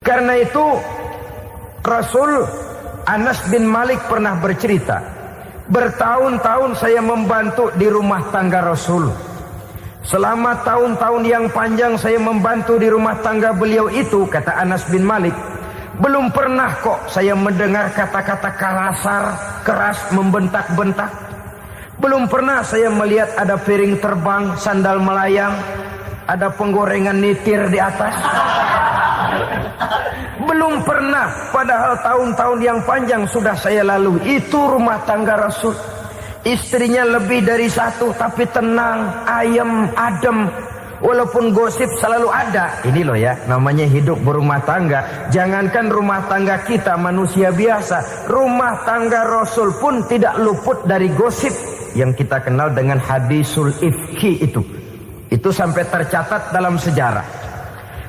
Karena itu Rasul Anas bin Malik pernah bercerita, bertahun-tahun saya membantu di rumah tangga Rasul. Selama tahun-tahun yang panjang saya membantu di rumah tangga beliau itu, kata Anas bin Malik, belum pernah kok saya mendengar kata-kata kasar, keras, membentak-bentak. Belum pernah saya melihat ada piring terbang, sandal melayang, ada penggorengan nitir di atas. Belum pernah, padahal tahun-tahun yang panjang sudah saya lalui. Itu rumah tangga Rasul. Istrinya lebih dari satu, tapi tenang, ayem, adem. Walaupun gosip selalu ada. Ini loh ya, namanya hidup berumah tangga. Jangankan rumah tangga kita manusia biasa, rumah tangga Rasul pun tidak luput dari gosip yang kita kenal dengan hadisul ifki itu. Itu sampai tercatat dalam sejarah.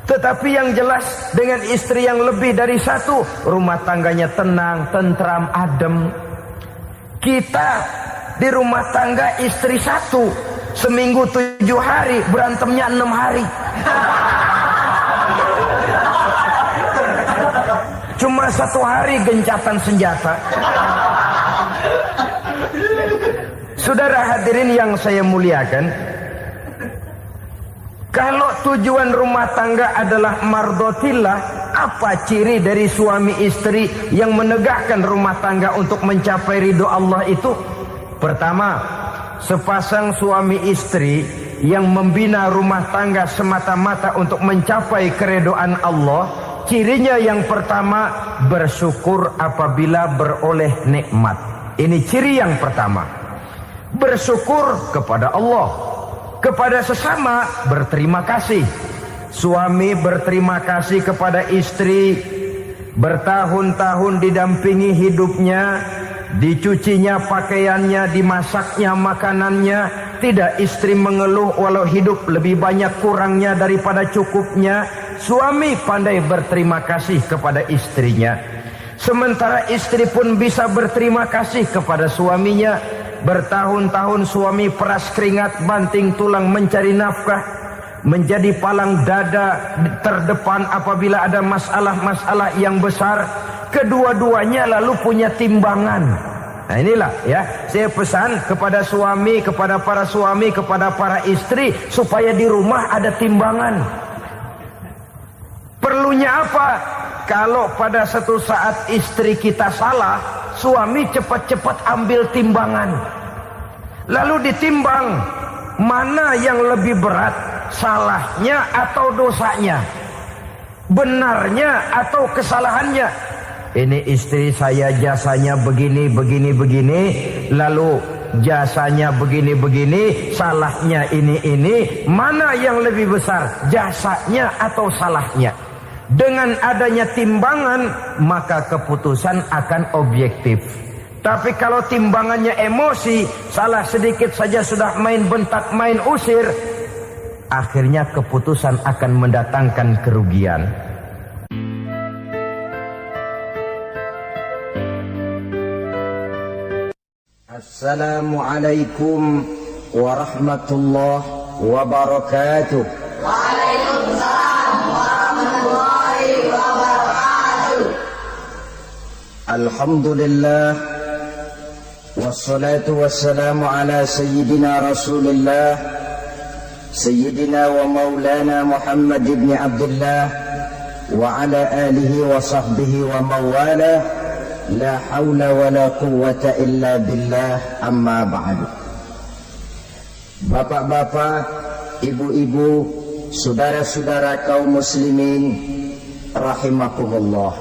Tetapi yang jelas, dengan istri yang lebih dari satu, rumah tangganya tenang, tentram, adem. Kita di rumah tangga istri satu, seminggu 7 hari, berantemnya 6 hari. Cuma 1 hari gencatan senjata. Saudara hadirin yang saya muliakan, kalau tujuan rumah tangga adalah mardotillah, apa ciri dari suami istri yang menegakkan rumah tangga untuk mencapai ridho Allah itu? Pertama, sepasang suami istri yang membina rumah tangga semata-mata untuk mencapai keridhaan Allah, cirinya yang pertama, bersyukur apabila beroleh nikmat. Ini ciri yang pertama. Bersyukur kepada Allah, kepada sesama berterima kasih. Suami berterima kasih kepada istri, bertahun-tahun didampingi hidupnya, dicucinya pakaiannya, dimasaknya makanannya. Tidak istri mengeluh walau hidup lebih banyak kurangnya daripada cukupnya. Suami pandai berterima kasih kepada istrinya. Sementara istri pun bisa berterima kasih kepada suaminya. Bertahun-tahun suami peras keringat, banting tulang mencari nafkah, menjadi palang dada terdepan apabila ada masalah-masalah yang besar. Kedua-duanya lalu punya timbangan. Nah inilah ya, saya pesan kepada suami, kepada para suami, kepada para istri, supaya di rumah ada timbangan. Perlunya apa? Kalau pada satu saat istri kita salah, suami cepat-cepat ambil timbangan, lalu ditimbang mana yang lebih berat, salahnya atau dosanya, benarnya atau kesalahannya. Ini istri saya jasanya begini, begini, begini, lalu jasanya begini, begini, salahnya ini, mana yang lebih besar, jasanya atau salahnya? Dengan adanya timbangan, maka keputusan akan objektif. Tapi kalau timbangannya emosi, salah sedikit saja sudah main bentak, main usir, akhirnya keputusan akan mendatangkan kerugian. Assalamualaikum warahmatullahi wabarakatuh. Waalaikumsalam warahmatullahi wabarakatuh. Alhamdulillah, wassalatu wassalamu ala sayyidina Rasulillah, sayyidina wa maulana Muhammad ibn Abdullah, wa ala alihi wa sahbihi wa mawala. La hawla wa la quwwata illa billah, amma ba'du. Bapak-bapak, ibu-ibu, saudara-saudara kaum muslimin rahimakumullah.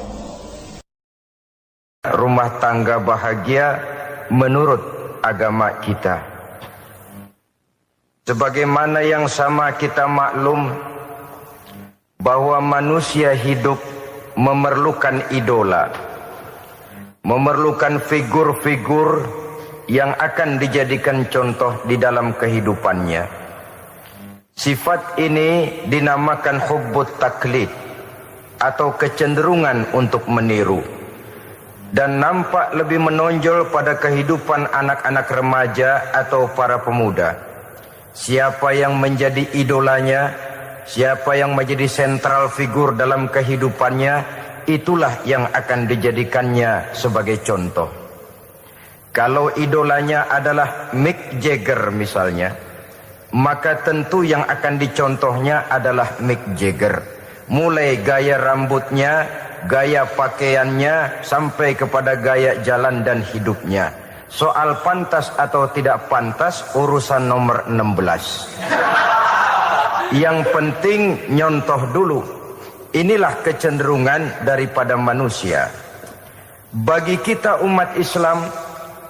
Rumah tangga bahagia menurut agama kita. Sebagaimana yang sama kita maklum bahwa manusia hidup memerlukan idola, memerlukan figur-figur yang akan dijadikan contoh di dalam kehidupannya. Sifat ini dinamakan hubbut taklid atau kecenderungan untuk meniru, dan nampak lebih menonjol pada kehidupan anak-anak remaja atau para pemuda. Siapa yang menjadi idolanya, siapa yang menjadi sentral figur dalam kehidupannya, itulah yang akan dijadikannya sebagai contoh. Kalau idolanya adalah Mick Jagger misalnya, maka tentu yang akan dicontohnya adalah Mick Jagger. Mulai gaya rambutnya, gaya pakaiannya, sampai kepada gaya jalan dan hidupnya. Soal pantas atau tidak pantas urusan nomor 16. Yang penting nyontoh dulu. Inilah kecenderungan daripada manusia. Bagi kita umat Islam,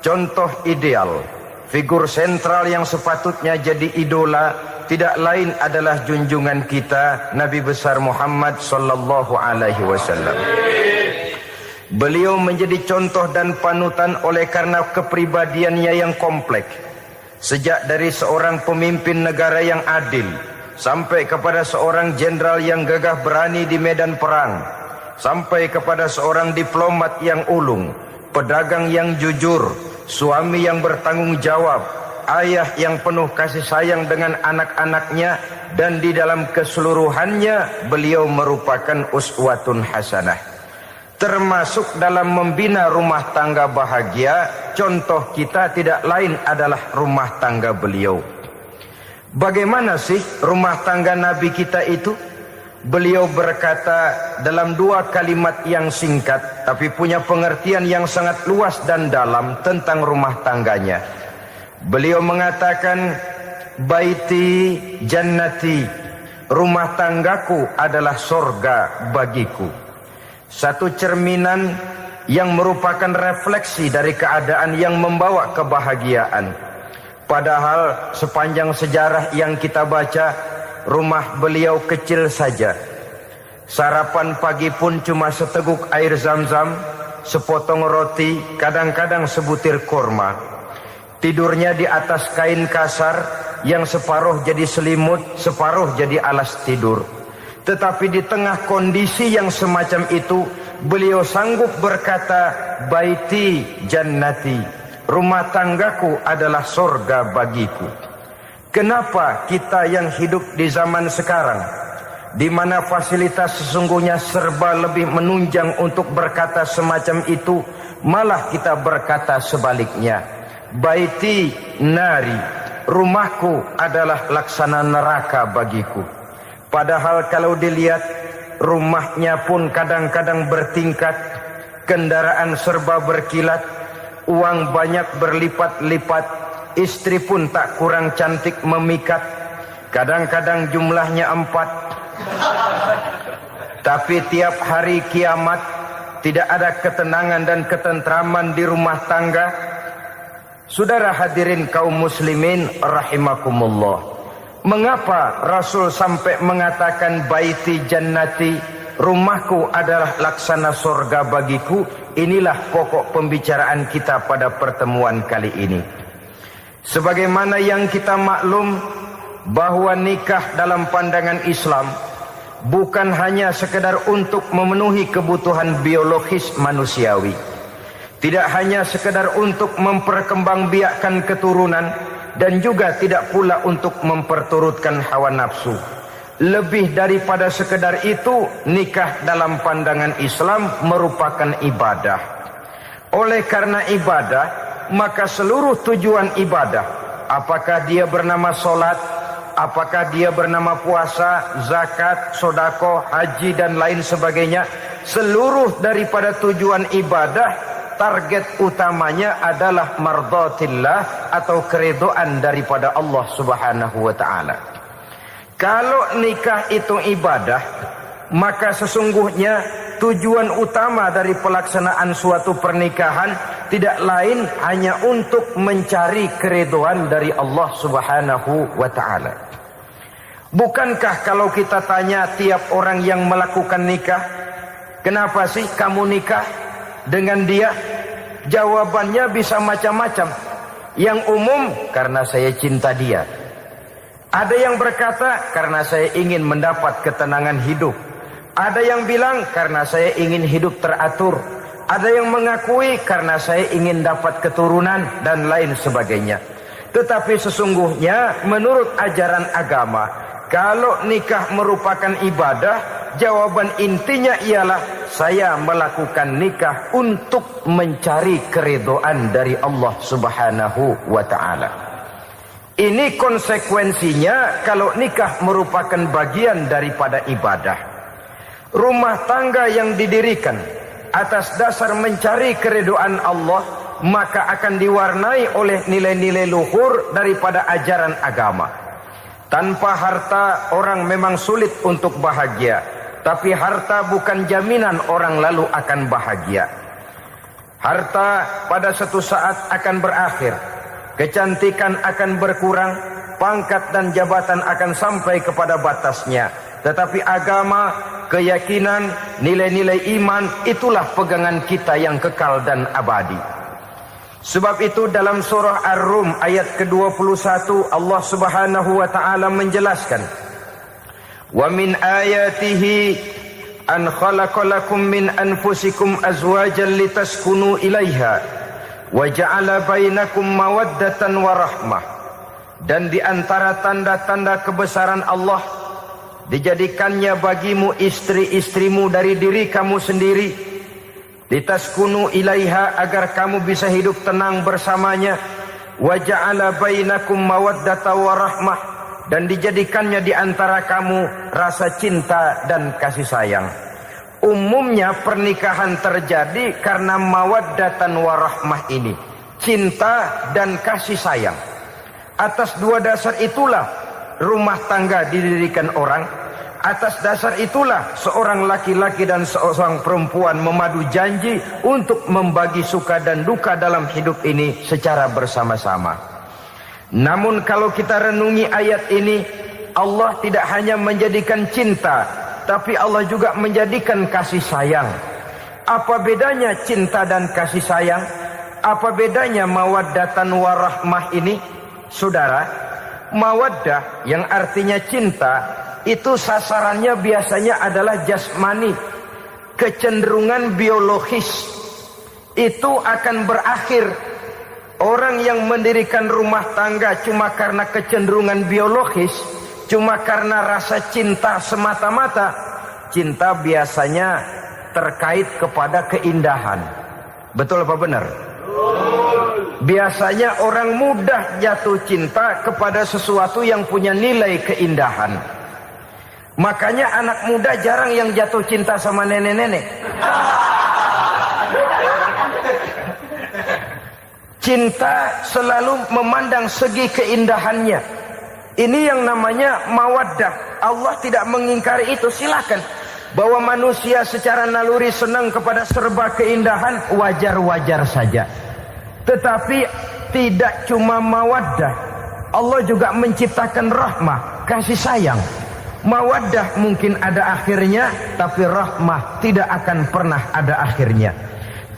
contoh ideal, figur sentral yang sepatutnya jadi idola tidak lain adalah junjungan kita Nabi besar Muhammad sallallahu alaihi wasallam. Beliau menjadi contoh dan panutan oleh karena kepribadiannya yang kompleks. Sejak dari seorang pemimpin negara yang adil sampai kepada seorang jenderal yang gagah berani di medan perang, sampai kepada seorang diplomat yang ulung, pedagang yang jujur, suami yang bertanggung jawab, ayah yang penuh kasih sayang dengan anak-anaknya, dan di dalam keseluruhannya beliau merupakan uswatun hasanah. Termasuk dalam membina rumah tangga bahagia, contoh kita tidak lain adalah rumah tangga beliau. Bagaimana sih rumah tangga Nabi kita itu? Beliau berkata dalam 2 kalimat yang singkat, tapi punya pengertian yang sangat luas dan dalam tentang rumah tangganya. Beliau mengatakan, baiti jannati, rumah tanggaku adalah sorga bagiku. Satu cerminan yang merupakan refleksi dari keadaan yang membawa kebahagiaan. Padahal sepanjang sejarah yang kita baca, rumah beliau kecil saja. Sarapan pagi pun cuma seteguk air zam-zam, sepotong roti, kadang-kadang sebutir kurma. Tidurnya di atas kain kasar yang separuh jadi selimut, separuh jadi alas tidur. Tetapi di tengah kondisi yang semacam itu, beliau sanggup berkata, baiti jannati, rumah tanggaku adalah sorga bagiku. Kenapa kita yang hidup di zaman sekarang, di mana fasilitas sesungguhnya serba lebih menunjang untuk berkata semacam itu, malah kita berkata sebaliknya, baiti nari, rumahku adalah laksana neraka bagiku. Padahal kalau dilihat, rumahnya pun kadang-kadang bertingkat, kendaraan serba berkilat, uang banyak berlipat-lipat, istri pun tak kurang cantik memikat, kadang-kadang jumlahnya 4. Tapi tiap hari kiamat tidak ada ketenangan dan ketentraman di rumah tangga. Saudara hadirin kaum muslimin rahimakumullah, mengapa Rasul sampai mengatakan baiti jannati, rumahku adalah laksana surga bagiku? Inilah pokok pembicaraan kita pada pertemuan kali ini. Sebagaimana yang kita maklum bahwa nikah dalam pandangan Islam bukan hanya sekedar untuk memenuhi kebutuhan biologis manusiawi, tidak hanya sekedar untuk memperkembangbiakkan keturunan, dan juga tidak pula untuk memperturutkan hawa nafsu. Lebih daripada sekedar itu, nikah dalam pandangan Islam merupakan ibadah. Oleh karena ibadah, maka seluruh tujuan ibadah, apakah dia bernama solat, apakah dia bernama puasa, zakat, sodako, haji dan lain sebagainya, seluruh daripada tujuan ibadah, target utamanya adalah mardhatillah atau keridhaan daripada Allah Subhanahu wa taala. Kalau nikah itu ibadah, maka sesungguhnya tujuan utama dari pelaksanaan suatu pernikahan tidak lain hanya untuk mencari keridhaan dari Allah Subhanahu wa taala. Bukankah kalau kita tanya tiap orang yang melakukan nikah, kenapa sih kamu nikah dengan dia? Jawabannya bisa macam-macam. Yang umum, karena saya cinta dia. Ada yang berkata, karena saya ingin mendapat ketenangan hidup. Ada yang bilang, karena saya ingin hidup teratur. Ada yang mengakui, karena saya ingin dapat keturunan dan lain sebagainya. Tetapi sesungguhnya menurut ajaran agama, Kalau nikah merupakan ibadah, jawaban intinya ialah saya melakukan nikah untuk mencari keridhaan dari Allah Subhanahu wa ta'ala. Ini konsekuensinya kalau nikah merupakan bagian daripada ibadah. Rumah tangga yang didirikan atas dasar mencari keridhaan Allah, maka akan diwarnai oleh nilai-nilai luhur daripada ajaran agama. Tanpa harta orang memang sulit untuk bahagia, tapi harta bukan jaminan orang lalu akan bahagia. Harta pada suatu saat akan berakhir, kecantikan akan berkurang, pangkat dan jabatan akan sampai kepada batasnya. Tetapi agama, keyakinan, nilai-nilai iman, itulah pegangan kita yang kekal dan abadi. Sebab itu dalam surah Ar-Rum ayat ke-21 Allah Subhanahu wa ta'ala menjelaskan, wa min ayatihi an khalaqalakum min anfusikum azwajan litaskunu ilaiha wa ja'ala bainakum mawaddatan wa rahmah. Dan di antara tanda-tanda kebesaran Allah, dijadikannya bagimu istri-istrimu dari diri kamu sendiri, litaskunu ilaiha, agar kamu bisa hidup tenang bersamanya, wa ja'ala bainakum mawaddata wa rahmah, dan dijadikannya di antara kamu rasa cinta dan kasih sayang. Umumnya pernikahan terjadi karena mawaddatan wa rahmah ini, cinta dan kasih sayang. Atas dua dasar itulah rumah tangga didirikan orang. Atas dasar itulah seorang laki-laki dan seorang perempuan memadu janji untuk membagi suka dan duka dalam hidup ini secara bersama-sama. Namun kalau kita renungi ayat ini, Allah tidak hanya menjadikan cinta, tapi Allah juga menjadikan kasih sayang. Apa bedanya cinta dan kasih sayang? Apa bedanya mawaddatan warahmah ini? Saudara, mawaddah yang artinya cinta, itu sasarannya biasanya adalah jasmani, kecenderungan biologis. Itu akan berakhir. Orang yang mendirikan rumah tangga cuma karena kecenderungan biologis, cuma karena rasa cinta semata-mata, cinta biasanya terkait kepada keindahan. Betul apa benar? Biasanya orang mudah jatuh cinta kepada sesuatu yang punya nilai keindahan. Makanya anak muda jarang yang jatuh cinta sama nenek-nenek. Cinta selalu memandang segi keindahannya. Ini yang namanya mawaddah. Allah tidak mengingkari itu, silakan. Bahwa manusia secara naluri senang kepada serba keindahan, wajar-wajar saja. Tetapi tidak cuma mawaddah, Allah juga menciptakan rahmah, kasih sayang. Mawaddah mungkin ada akhirnya, tapi rahmah tidak akan pernah ada akhirnya.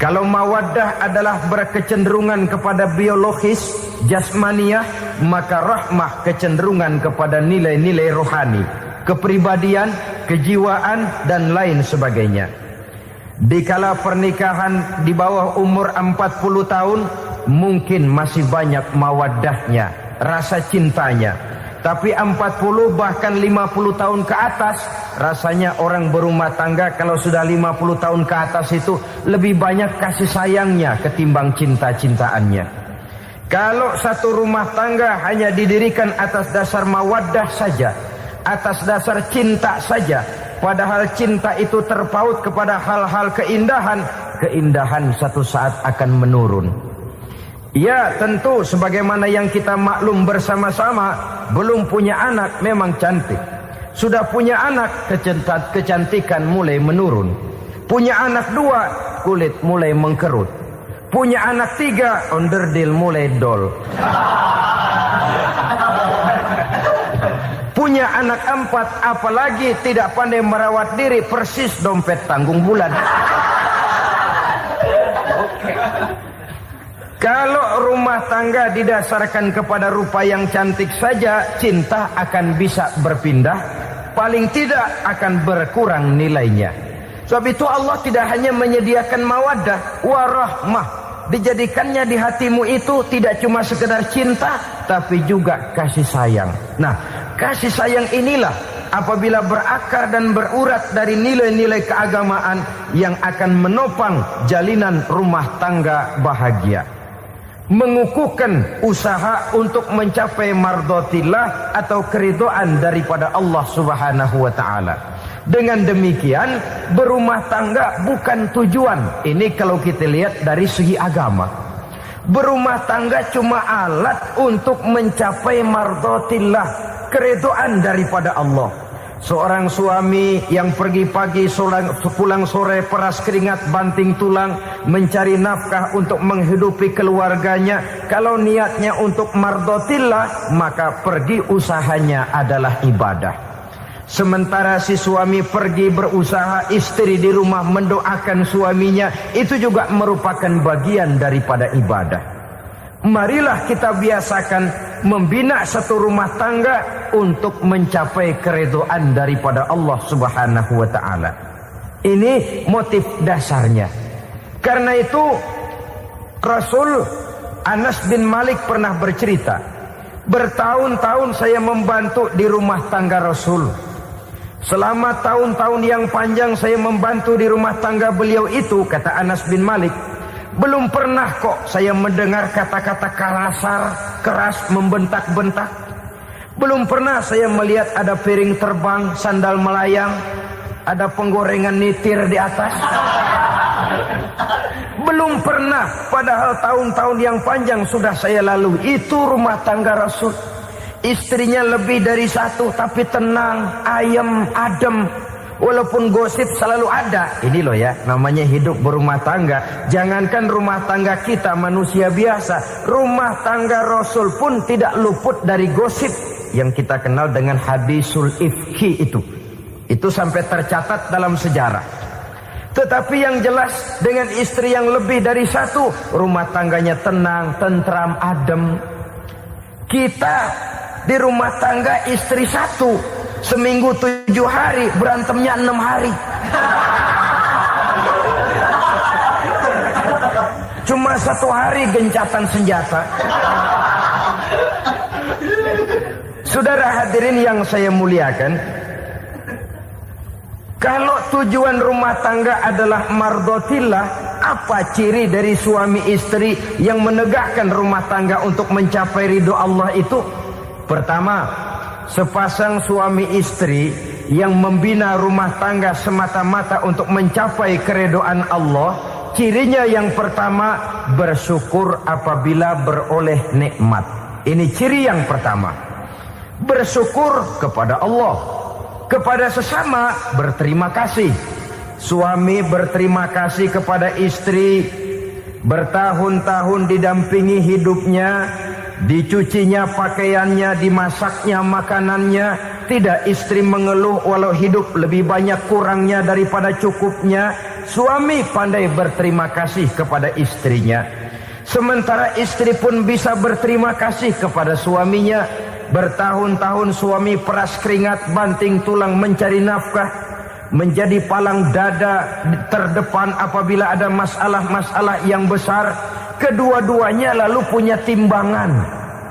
Kalau mawaddah adalah berkecenderungan kepada biologis, jasmaniah, maka rahmah kecenderungan kepada nilai-nilai rohani, kepribadian, kejiwaan, dan lain sebagainya. Dikala pernikahan di bawah umur 40 tahun, mungkin masih banyak mawaddahnya, rasa cintanya. Tapi 40 bahkan 50 tahun ke atas, rasanya orang berumah tangga kalau sudah 50 tahun ke atas itu lebih banyak kasih sayangnya ketimbang cinta-cintaannya. Kalau satu rumah tangga hanya didirikan atas dasar mawaddah saja, atas dasar cinta saja, padahal cinta itu terpaut kepada hal-hal keindahan, keindahan satu saat akan menurun. Ya tentu sebagaimana yang kita maklum bersama-sama, belum punya anak memang cantik. Sudah punya anak, kecantikan mulai menurun. Punya anak 2, kulit mulai mengkerut. Punya anak 3, onderdil mulai dol. Punya anak 4, apalagi tidak pandai merawat diri, persis dompet tanggung bulan. Kalau rumah tangga didasarkan kepada rupa yang cantik saja, cinta akan bisa berpindah, paling tidak akan berkurang nilainya. Sebab itu Allah tidak hanya menyediakan mawaddah, warahmah, dijadikannya di hatimu itu tidak cuma sekedar cinta, tapi juga kasih sayang. Nah, Kasih sayang inilah apabila berakar dan berurat dari nilai-nilai keagamaan yang akan menopang jalinan rumah tangga bahagia. Mengukuhkan usaha untuk mencapai mardotillah atau keridhaan daripada Allah Subhanahu wa ta'ala. Dengan demikian berumah tangga bukan tujuan. Ini kalau kita lihat dari segi agama. Berumah tangga cuma alat untuk mencapai mardotillah, keridhaan daripada Allah. Seorang suami yang pergi pagi pulang sore peras keringat banting tulang mencari nafkah untuk menghidupi keluarganya, kalau niatnya untuk mardotillah maka pergi usahanya adalah ibadah. Sementara si suami pergi berusaha, istri di rumah mendoakan suaminya, itu juga merupakan bagian daripada ibadah. Marilah kita biasakan membina satu rumah tangga untuk mencapai keridhaan daripada Allah Subhanahu wa ta'ala. Ini motif dasarnya. Karena itu Rasul Anas bin Malik pernah bercerita, bertahun-tahun saya membantu di rumah tangga Rasul. Selama tahun-tahun yang panjang saya membantu di rumah tangga beliau itu, kata Anas bin Malik, belum pernah kok saya mendengar kata-kata kasar, keras, membentak-bentak. Belum pernah saya melihat ada piring terbang, sandal melayang, ada penggorengan nitir di atas. Belum pernah, padahal tahun-tahun yang panjang sudah saya lalui. Itu rumah tangga Rasul. Istrinya lebih dari satu, tapi tenang, ayem, adem. Walaupun gosip selalu ada. Ini loh ya, namanya hidup berumah tangga. Jangankan rumah tangga kita manusia biasa, rumah tangga Rasul pun tidak luput dari gosip yang kita kenal dengan hadisul ifki itu. Itu sampai tercatat dalam sejarah. Tetapi yang jelas dengan istri yang lebih dari satu, rumah tangganya tenang, tentram, adem. Kita di rumah tangga istri satu, seminggu 7 hari, berantemnya 6 hari. Cuma 1 hari gencatan senjata. Saudara hadirin yang saya muliakan, kalau tujuan rumah tangga adalah mardotillah, apa ciri dari suami istri yang menegakkan rumah tangga untuk mencapai ridho Allah itu? Pertama, sepasang suami istri yang membina rumah tangga semata-mata untuk mencapai keridhaan Allah, cirinya yang pertama, bersyukur apabila beroleh nikmat. Ini ciri yang pertama. Bersyukur kepada Allah, kepada sesama berterima kasih. Suami berterima kasih kepada istri, bertahun-tahun didampingi hidupnya, dicucinya pakaiannya, dimasaknya makanannya. Tidak istri mengeluh walau hidup lebih banyak kurangnya daripada cukupnya. Suami pandai berterima kasih kepada istrinya. Sementara istri pun bisa berterima kasih kepada suaminya. Bertahun-tahun suami peras keringat, banting tulang mencari nafkah, menjadi palang dada terdepan apabila ada masalah-masalah yang besar. Kedua-duanya lalu punya timbangan.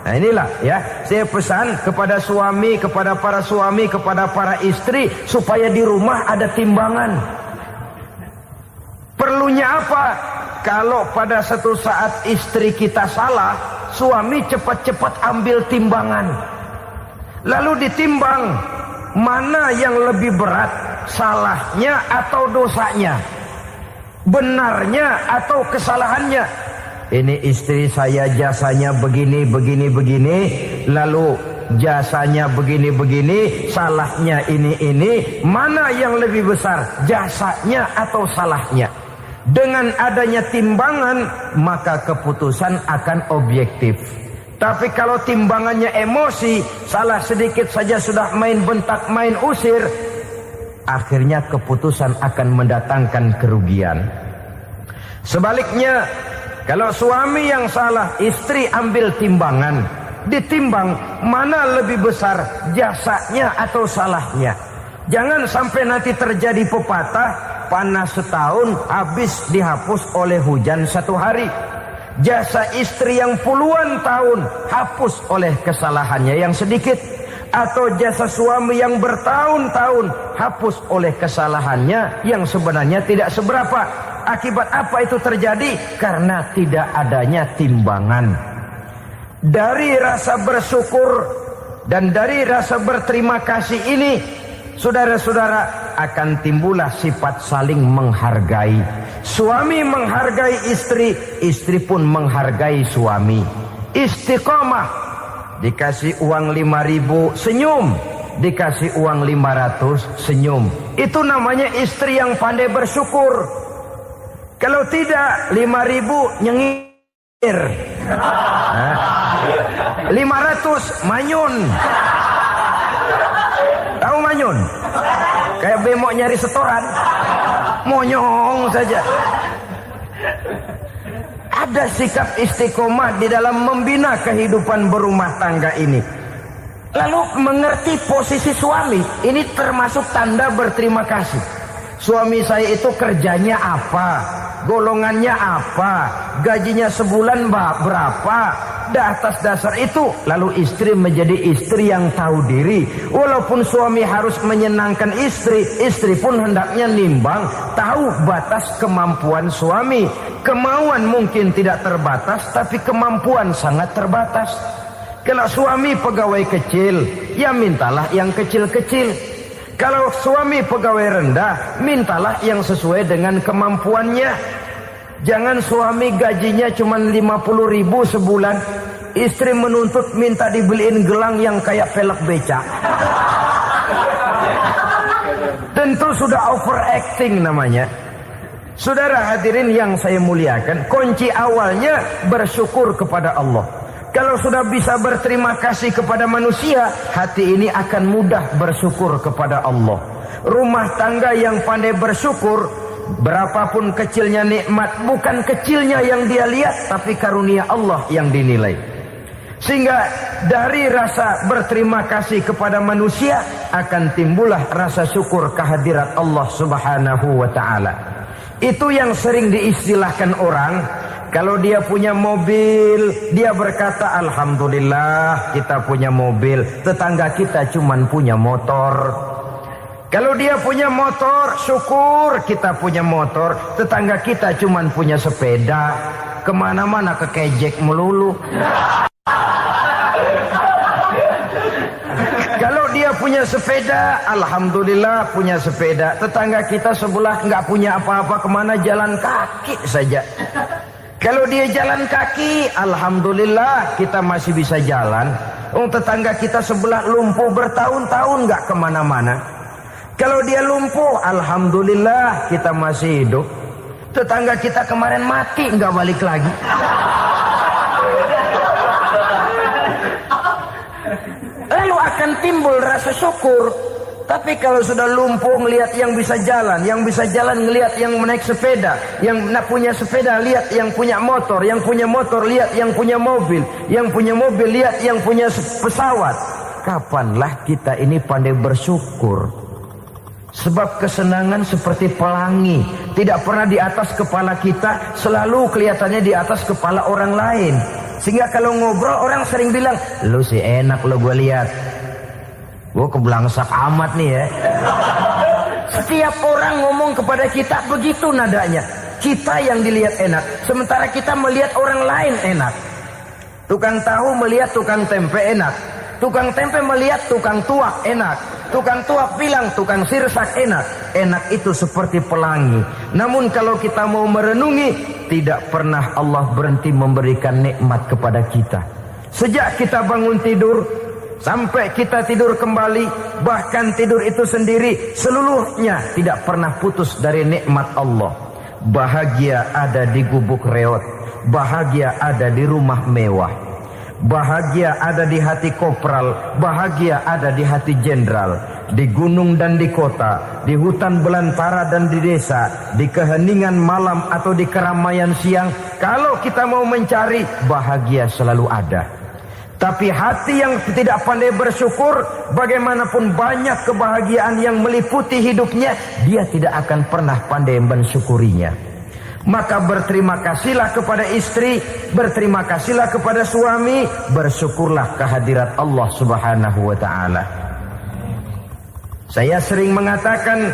Nah inilah ya, saya pesan kepada suami, kepada para suami, kepada para istri, supaya di rumah ada timbangan. Perlunya apa? Kalau pada satu saat istri kita salah, suami cepat-cepat ambil timbangan, lalu ditimbang mana yang lebih berat, salahnya atau dosanya, benarnya atau kesalahannya. Ini istri saya jasanya begini, lalu jasanya begini, salahnya ini, mana yang lebih besar, jasanya atau salahnya? Dengan adanya timbangan, maka keputusan akan objektif. Tapi kalau timbangannya emosi, salah sedikit saja sudah main bentak, main usir, akhirnya keputusan akan mendatangkan kerugian. Sebaliknya, kalau suami yang salah, istri ambil timbangan, ditimbang mana lebih besar, jasanya atau salahnya. Jangan sampai nanti terjadi pepatah, panas setahun habis dihapus oleh hujan 1 hari. Jasa istri yang puluhan tahun hapus oleh kesalahannya yang sedikit. atau jasa suami yang bertahun-tahun hapus oleh kesalahannya yang sebenarnya tidak seberapa. Akibat apa itu terjadi? Karena tidak adanya timbangan. Dari rasa bersyukur dan dari rasa berterima kasih ini, saudara-saudara, akan timbullah sifat saling menghargai. Suami menghargai istri, istri pun menghargai suami. Istiqomah, dikasih uang 5.000 senyum, dikasih uang 500 senyum. Itu namanya istri yang pandai bersyukur. Kalau tidak 5.000 nyengir, 500 manyun. Tahu manyun? Kayak bemok nyari setoran, monyong saja. Ada sikap istiqomah di dalam membina kehidupan berumah tangga ini. Lalu mengerti posisi suami, ini termasuk tanda berterima kasih. Suami saya itu kerjanya apa, golongannya apa, gajinya sebulan berapa. Atas dasar itu lalu istri menjadi istri yang tahu diri. Walaupun suami harus menyenangkan istri, istri pun hendaknya nimbang, tahu batas kemampuan suami. Kemauan mungkin tidak terbatas, tapi kemampuan sangat terbatas. Kalau suami pegawai kecil, ya mintalah yang kecil-kecil. Kalau suami pegawai rendah, mintalah yang sesuai dengan kemampuannya. Jangan suami gajinya cuma 50.000 sebulan, istri menuntut minta dibeliin gelang yang kayak pelek becak. Tentu sudah overacting namanya. Saudara hadirin yang saya muliakan, kunci awalnya bersyukur kepada Allah. Kalau sudah bisa berterima kasih kepada manusia, hati ini akan mudah bersyukur kepada Allah. Rumah tangga yang pandai bersyukur, berapapun kecilnya nikmat, bukan kecilnya yang dia lihat, tapi karunia Allah yang dinilai. Sehingga dari rasa berterima kasih kepada manusia akan timbullah rasa syukur kehadirat Allah Subhanahu wa ta'ala. Itu yang sering diistilahkan orang, kalau dia punya mobil, dia berkata alhamdulillah kita punya mobil, tetangga kita cuman punya motor. Kalau dia punya motor, syukur kita punya motor, tetangga kita cuman punya sepeda, kemana-mana kekejek melulu. Kalau dia punya sepeda, alhamdulillah punya sepeda, tetangga kita sebelah nggak punya apa-apa, kemana jalan kaki saja. Kalau dia jalan kaki, alhamdulillah kita masih bisa jalan. Tetangga kita sebelah lumpuh bertahun-tahun nggak kemana-mana. Kalau dia lumpuh, alhamdulillah kita masih hidup. Tetangga kita kemarin mati nggak balik lagi. Lalu akan timbul rasa syukur. Tapi kalau sudah lumpuh ngelihat yang bisa jalan ngelihat yang naik sepeda, yang punya sepeda lihat yang punya motor lihat yang punya mobil lihat yang punya pesawat. Kapanlah kita ini pandai bersyukur? Sebab kesenangan seperti pelangi, tidak pernah di atas kepala kita, selalu kelihatannya di atas kepala orang lain. Sehingga kalau ngobrol orang sering bilang, lu sih enak lo gue lihat. Gue kebelangsak amat nih ya. Setiap orang ngomong kepada kita begitu nadanya. Kita yang dilihat enak, sementara kita melihat orang lain enak. Tukang tahu melihat tukang tempe enak, tukang tempe melihat tukang tuak enak, tukang tuak bilang tukang sirsak enak. Enak itu seperti pelangi. Namun kalau kita mau merenungi, tidak pernah Allah berhenti memberikan nikmat kepada kita. Sejak kita bangun tidur sampai kita tidur kembali, bahkan tidur itu sendiri, seluruhnya tidak pernah putus dari nikmat Allah. Bahagia ada di gubuk reot, bahagia ada di rumah mewah, bahagia ada di hati kopral, bahagia ada di hati jenderal, di gunung dan di kota, di hutan belantara dan di desa, di keheningan malam atau di keramaian siang. Kalau kita mau mencari, bahagia selalu ada. Tapi hati yang tidak pandai bersyukur, bagaimanapun banyak kebahagiaan yang meliputi hidupnya, dia tidak akan pernah pandai mensyukurinya. Maka berterima kasihlah kepada istri, berterima kasihlah kepada suami, bersyukurlah kehadirat Allah Subhanahu wa taala. Saya sering mengatakan,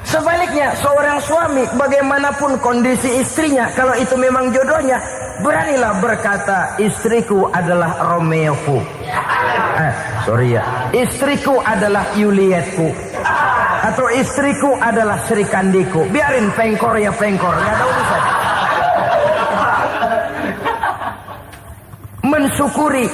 sebaliknya seorang suami bagaimanapun kondisi istrinya, kalau itu memang jodohnya, beranilah berkata, istriku adalah Romeoku. Istriku adalah Julietku. Atau istriku adalah Sri Kandiku. Biarin pengkor ya pengkor, nggak ada urusan. Mensyukuri.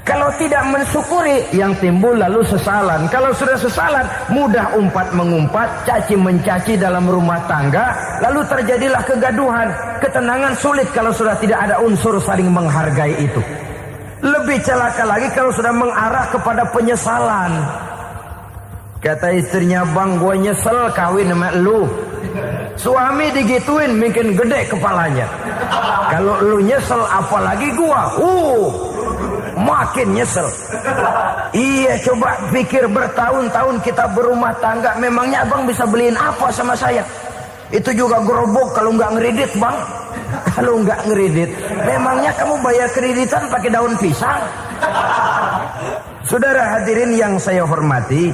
Kalau tidak mensyukuri, yang timbul lalu sesalan. Kalau sudah sesalan, mudah umpat mengumpat, caci mencaci dalam rumah tangga, lalu terjadilah kegaduhan. Ketenangan sulit kalau sudah tidak ada unsur saling menghargai itu. Lebih celaka lagi kalau sudah mengarah kepada penyesalan. Kata istrinya, bang, gue nyesel kawin sama lu. Suami digituin mungkin gede kepalanya. Kalau lu nyesel apalagi gua, makin nyesel. Iya, coba pikir bertahun-tahun kita berumah tangga, memangnya abang bisa beliin apa sama saya? Itu juga gerobok kalau nggak ngeredit, bang. Kalau nggak ngeredit, memangnya kamu bayar kreditan pakai daun pisang? Saudara hadirin yang saya hormati,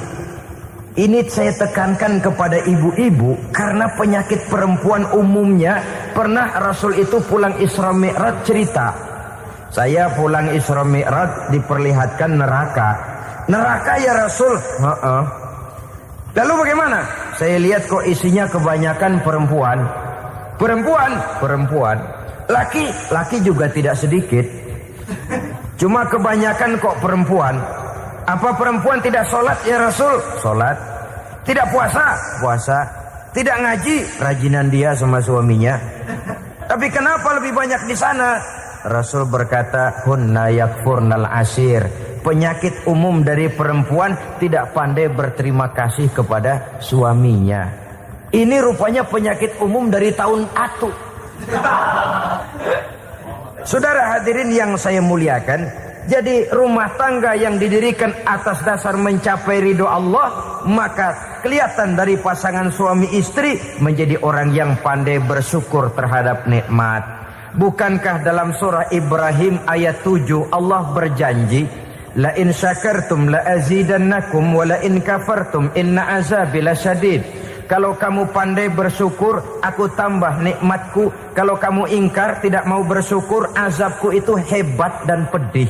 ini saya tekankan kepada ibu-ibu karena penyakit perempuan umumnya. Pernah Rasul itu pulang Isra Mi'raj cerita, saya pulang Isra Mi'raj diperlihatkan neraka. Neraka ya Rasul? Lalu bagaimana? Saya lihat kok isinya kebanyakan perempuan. Perempuan. Laki juga tidak sedikit. Cuma kebanyakan kok perempuan. Apa perempuan tidak sholat ya Rasul? Sholat. Tidak puasa? Puasa. Tidak ngaji? Rajinan dia sama suaminya. Tapi kenapa lebih banyak di sana? Rasul berkata, hunna yakfurnal ashir. Penyakit umum dari perempuan tidak pandai berterima kasih kepada suaminya. Ini rupanya penyakit umum dari tahun atu. Saudara hadirin yang saya muliakan, jadi rumah tangga yang didirikan atas dasar mencapai ridho Allah, maka kelihatan dari pasangan suami istri menjadi orang yang pandai bersyukur terhadap nikmat. Bukankah dalam surah Ibrahim ayat 7 Allah berjanji, la in syakartum la azidannakum wa la in kafartum inna azabi lasyadid. Kalau kamu pandai bersyukur, aku tambah nikmatku. Kalau kamu ingkar, tidak mau bersyukur, azabku itu hebat dan pedih.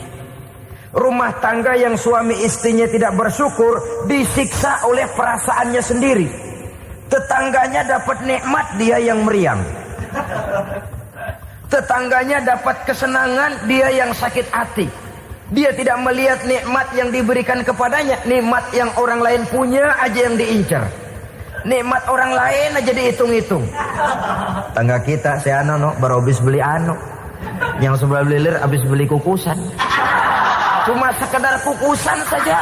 Rumah tangga yang suami istrinya tidak bersyukur disiksa oleh perasaannya sendiri. Tetangganya dapat nikmat, dia yang meriang. Tetangganya dapat kesenangan, dia yang sakit hati. Dia tidak melihat nikmat yang diberikan kepadanya. Nikmat yang orang lain punya aja yang diincar. Nikmat orang lain aja dihitung-hitung. Tangga kita, si Ano baru habis beli yang sebelah belilir habis beli kukusan. Cuma sekedar kukusan saja.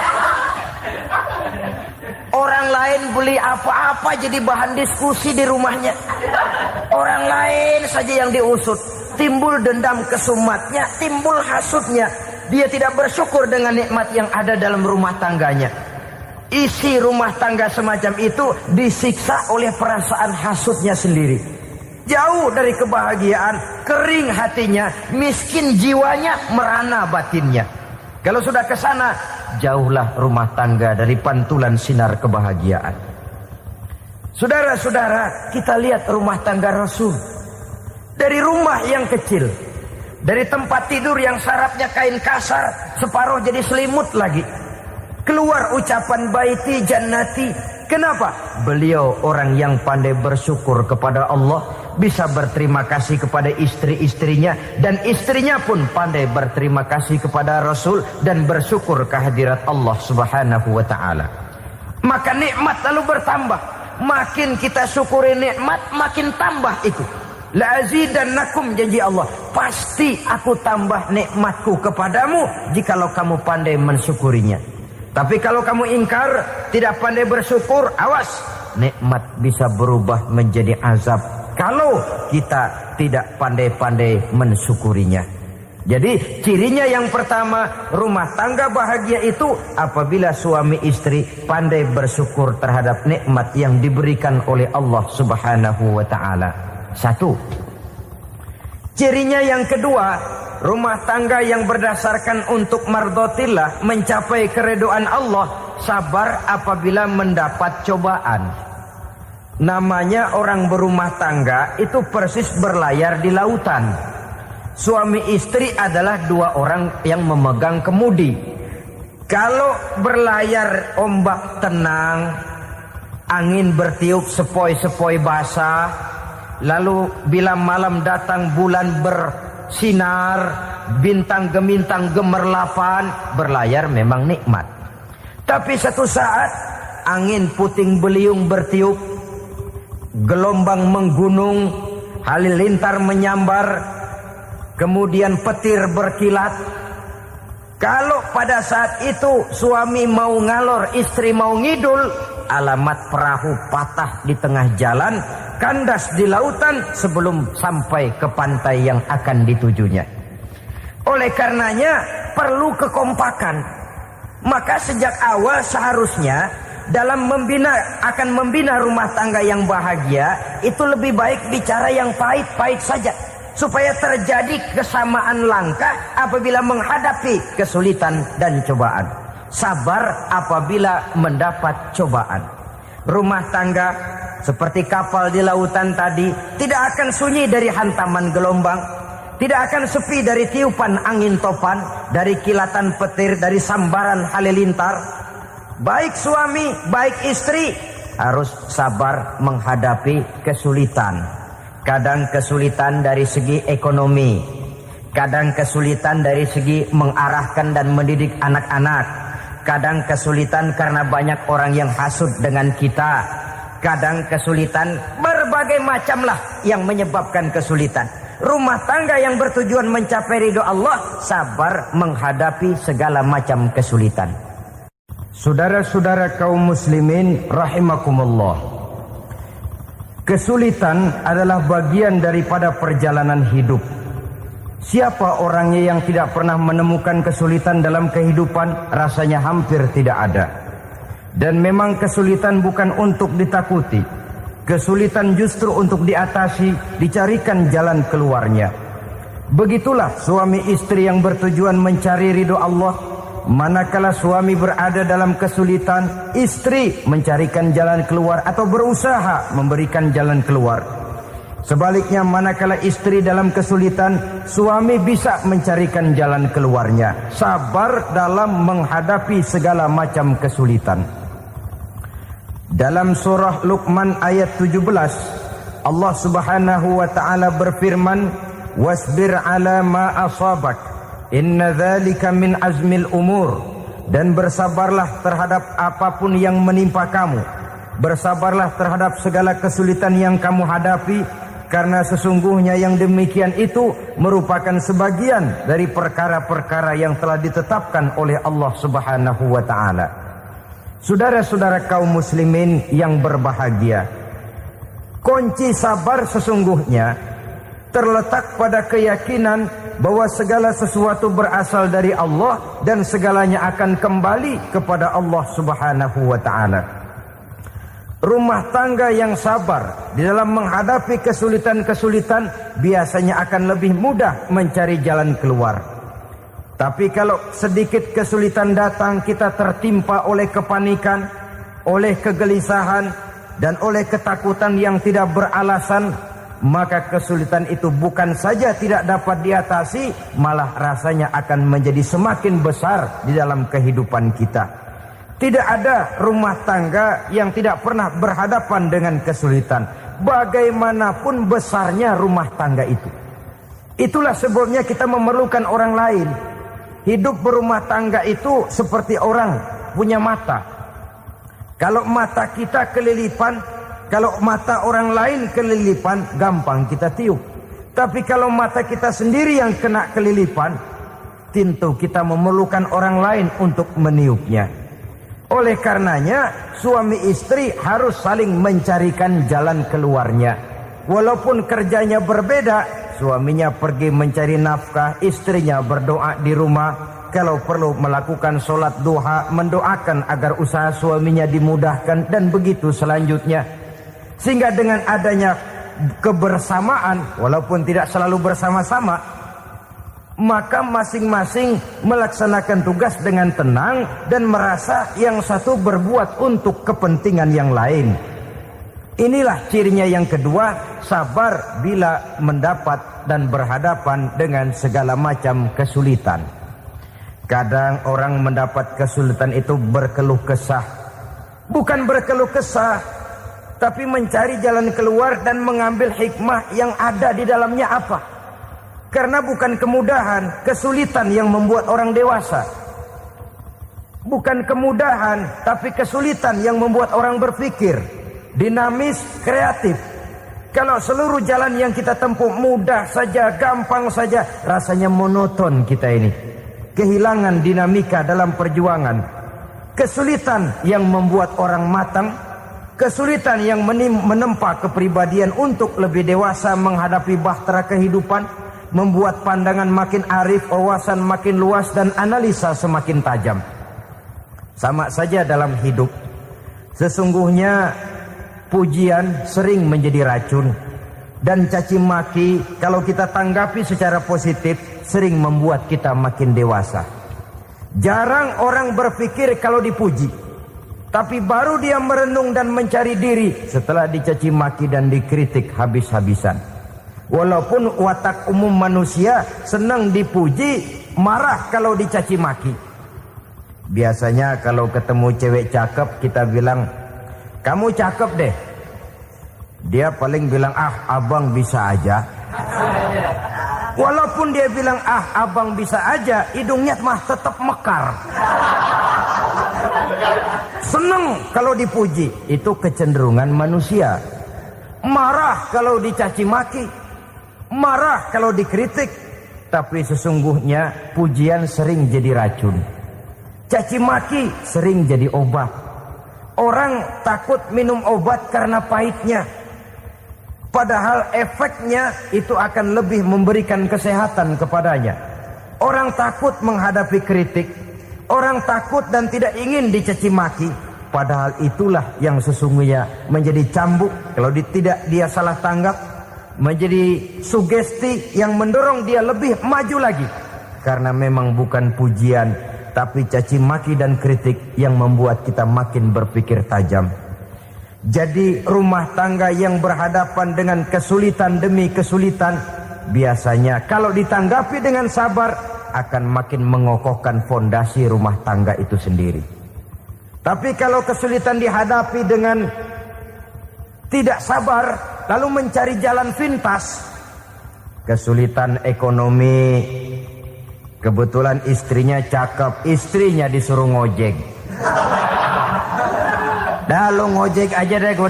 Orang lain beli apa-apa jadi bahan diskusi di rumahnya. Orang lain saja yang diusut. Timbul dendam kesumatnya, timbul hasutnya. Dia tidak bersyukur dengan nikmat yang ada dalam rumah tangganya. Isi rumah tangga semacam itu disiksa oleh perasaan hasutnya sendiri. Jauh dari kebahagiaan, kering hatinya, miskin jiwanya, merana batinnya. Kalau sudah ke sana, jauhlah rumah tangga dari pantulan sinar kebahagiaan. Saudara-saudara, kita lihat rumah tangga Rasul. Dari rumah yang kecil, dari tempat tidur yang sarapnya kain kasar, separuh jadi selimut lagi. Keluar ucapan baiti jannati. Kenapa? Beliau orang yang pandai bersyukur kepada Allah, bisa berterima kasih kepada istri-istrinya, dan istrinya pun pandai berterima kasih kepada Rasul dan bersyukur kehadirat Allah Subhanahu wa taala. Maka nikmat lalu bertambah. Makin kita syukuri nikmat, makin tambah itu. La azidannakum, janji Allah, pasti aku tambah nikmatku kepadamu jikalau kamu pandai mensyukurinya. Tapi kalau kamu ingkar, tidak pandai bersyukur, awas, nikmat bisa berubah menjadi azab kalau kita tidak pandai-pandai mensyukurinya. Jadi cirinya yang pertama, rumah tangga bahagia itu apabila suami istri pandai bersyukur terhadap nikmat yang diberikan oleh Allah Subhanahu wa taala. Satu. Cirinya yang kedua, rumah tangga yang berdasarkan untuk mardotillah, mencapai keridhaan Allah, sabar apabila mendapat cobaan. Namanya orang berumah tangga itu persis berlayar di lautan. Suami istri adalah dua orang yang memegang kemudi. Kalau berlayar ombak tenang, angin bertiup sepoi-sepoi basah, lalu bila malam datang bulan bersinar, bintang gemintang gemerlapan, berlayar memang nikmat. Tapi satu saat angin puting beliung bertiup, gelombang menggunung, halilintar menyambar, kemudian petir berkilat. Kalau pada saat itu suami mau ngalor, istri mau ngidul, alamat perahu patah di tengah jalan, kandas di lautan sebelum sampai ke pantai yang akan ditujunya. Oleh karenanya perlu kekompakan. Maka sejak awal seharusnya dalam akan membina rumah tangga yang bahagia, itu lebih baik bicara yang pahit-pahit saja, supaya terjadi kesamaan langkah apabila menghadapi kesulitan dan cobaan. Sabar apabila mendapat cobaan. Rumah tangga seperti kapal di lautan tadi tidak akan sunyi dari hantaman gelombang, tidak akan sepi dari tiupan angin topan, dari kilatan petir, dari sambaran halilintar. Baik suami, baik istri harus sabar menghadapi kesulitan. Kadang kesulitan dari segi ekonomi, kadang kesulitan dari segi mengarahkan dan mendidik anak-anak, kadang kesulitan karena banyak orang yang hasut dengan kita, kadang kesulitan berbagai macamlah yang menyebabkan kesulitan. Rumah tangga yang bertujuan mencapai ridho Allah, sabar menghadapi segala macam kesulitan. Saudara-saudara kaum muslimin rahimakumullah, kesulitan adalah bagian daripada perjalanan hidup. Siapa orangnya yang tidak pernah menemukan kesulitan dalam kehidupan? Rasanya hampir tidak ada. Dan memang kesulitan bukan untuk ditakuti. Kesulitan justru untuk diatasi, dicarikan jalan keluarnya. Begitulah suami istri yang bertujuan mencari ridho Allah. Manakala suami berada dalam kesulitan, istri mencarikan jalan keluar atau berusaha memberikan jalan keluar. Sebaliknya, manakala istri dalam kesulitan, suami bisa mencarikan jalan keluarnya. Sabar dalam menghadapi segala macam kesulitan. Dalam surah Luqman ayat 17, Allah Subhanahu wa taala berfirman, "Wasbir 'ala ma asabak. Inna dzalika min azmil umur." Dan bersabarlah terhadap apapun yang menimpa kamu. Bersabarlah terhadap segala kesulitan yang kamu hadapi, karena sesungguhnya yang demikian itu merupakan sebagian dari perkara-perkara yang telah ditetapkan oleh Allah Subhanahu wa taala. Saudara-saudara kaum muslimin yang berbahagia, kunci sabar sesungguhnya terletak pada keyakinan bahwa segala sesuatu berasal dari Allah dan segalanya akan kembali kepada Allah Subhanahu wa taala. Rumah tangga yang sabar di dalam menghadapi kesulitan-kesulitan biasanya akan lebih mudah mencari jalan keluar. Tapi kalau sedikit kesulitan datang, kita tertimpa oleh kepanikan, oleh kegelisahan, dan oleh ketakutan yang tidak beralasan, maka kesulitan itu bukan saja tidak dapat diatasi, malah rasanya akan menjadi semakin besar di dalam kehidupan kita. Tidak ada rumah tangga yang tidak pernah berhadapan dengan kesulitan, bagaimanapun besarnya rumah tangga itu. Itulah sebabnya kita memerlukan orang lain. Hidup berumah tangga itu seperti orang punya mata. Kalau mata kita kelilipan, kalau mata orang lain kelilipan, gampang kita tiup. Tapi kalau mata kita sendiri yang kena kelilipan, tentu kita memerlukan orang lain untuk meniupnya. Oleh karenanya, suami istri harus saling mencarikan jalan keluarnya. Walaupun kerjanya berbeda, suaminya pergi mencari nafkah, istrinya berdoa di rumah. Kalau perlu melakukan sholat duha, mendoakan agar usaha suaminya dimudahkan, dan begitu selanjutnya. Sehingga dengan adanya kebersamaan, walaupun tidak selalu bersama-sama, maka masing-masing melaksanakan tugas dengan tenang dan merasa yang satu berbuat untuk kepentingan yang lain. Inilah cirinya yang kedua, sabar bila mendapat dan berhadapan dengan segala macam kesulitan. Kadang orang mendapat kesulitan itu berkeluh kesah. Bukan berkeluh kesah, tapi mencari jalan keluar dan mengambil hikmah yang ada di dalamnya apa. Karena bukan kemudahan, kesulitan yang membuat orang dewasa. Bukan kemudahan, tapi kesulitan yang membuat orang berpikir dinamis, kreatif. Kalau seluruh jalan yang kita tempuh mudah saja, gampang saja, rasanya monoton kita ini. Kehilangan dinamika dalam perjuangan. Kesulitan yang membuat orang matang, kesulitan yang menempa kepribadian untuk lebih dewasa menghadapi bahtera kehidupan, membuat pandangan makin arif, wawasan makin luas, dan analisa semakin tajam. Sama saja dalam hidup. Sesungguhnya pujian sering menjadi racun, dan caci maki kalau kita tanggapi secara positif sering membuat kita makin dewasa. Jarang orang berpikir kalau dipuji, tapi baru dia merenung dan mencari diri setelah dicaci maki dan dikritik habis-habisan. Walaupun watak umum manusia senang dipuji, marah kalau dicaci maki. Biasanya kalau ketemu cewek cakep kita bilang, "Kamu cakep deh." Dia paling bilang, "Ah, abang bisa aja." Walaupun dia bilang, "Ah, abang bisa aja," hidungnya mah tetap mekar. Seneng kalau dipuji, itu kecenderungan manusia. Marah kalau dicaci maki, marah kalau dikritik. Tapi sesungguhnya pujian sering jadi racun, caci maki sering jadi obat. Orang takut minum obat karena pahitnya, padahal efeknya itu akan lebih memberikan kesehatan kepadanya. Orang takut menghadapi kritik, orang takut dan tidak ingin dicaci maki, padahal itulah yang sesungguhnya menjadi cambuk kalau tidak dia salah tanggap, menjadi sugesti yang mendorong dia lebih maju lagi. Karena memang bukan pujian, tapi caci maki dan kritik yang membuat kita makin berpikir tajam. Jadi rumah tangga yang berhadapan dengan kesulitan demi kesulitan, biasanya kalau ditanggapi dengan sabar akan makin mengokohkan fondasi rumah tangga itu sendiri. Tapi kalau kesulitan dihadapi dengan tidak sabar, lalu mencari jalan pintas, kesulitan ekonomi, kebetulan istrinya cakep, istrinya disuruh ngojek. Dah lu ngojek aja deh, gue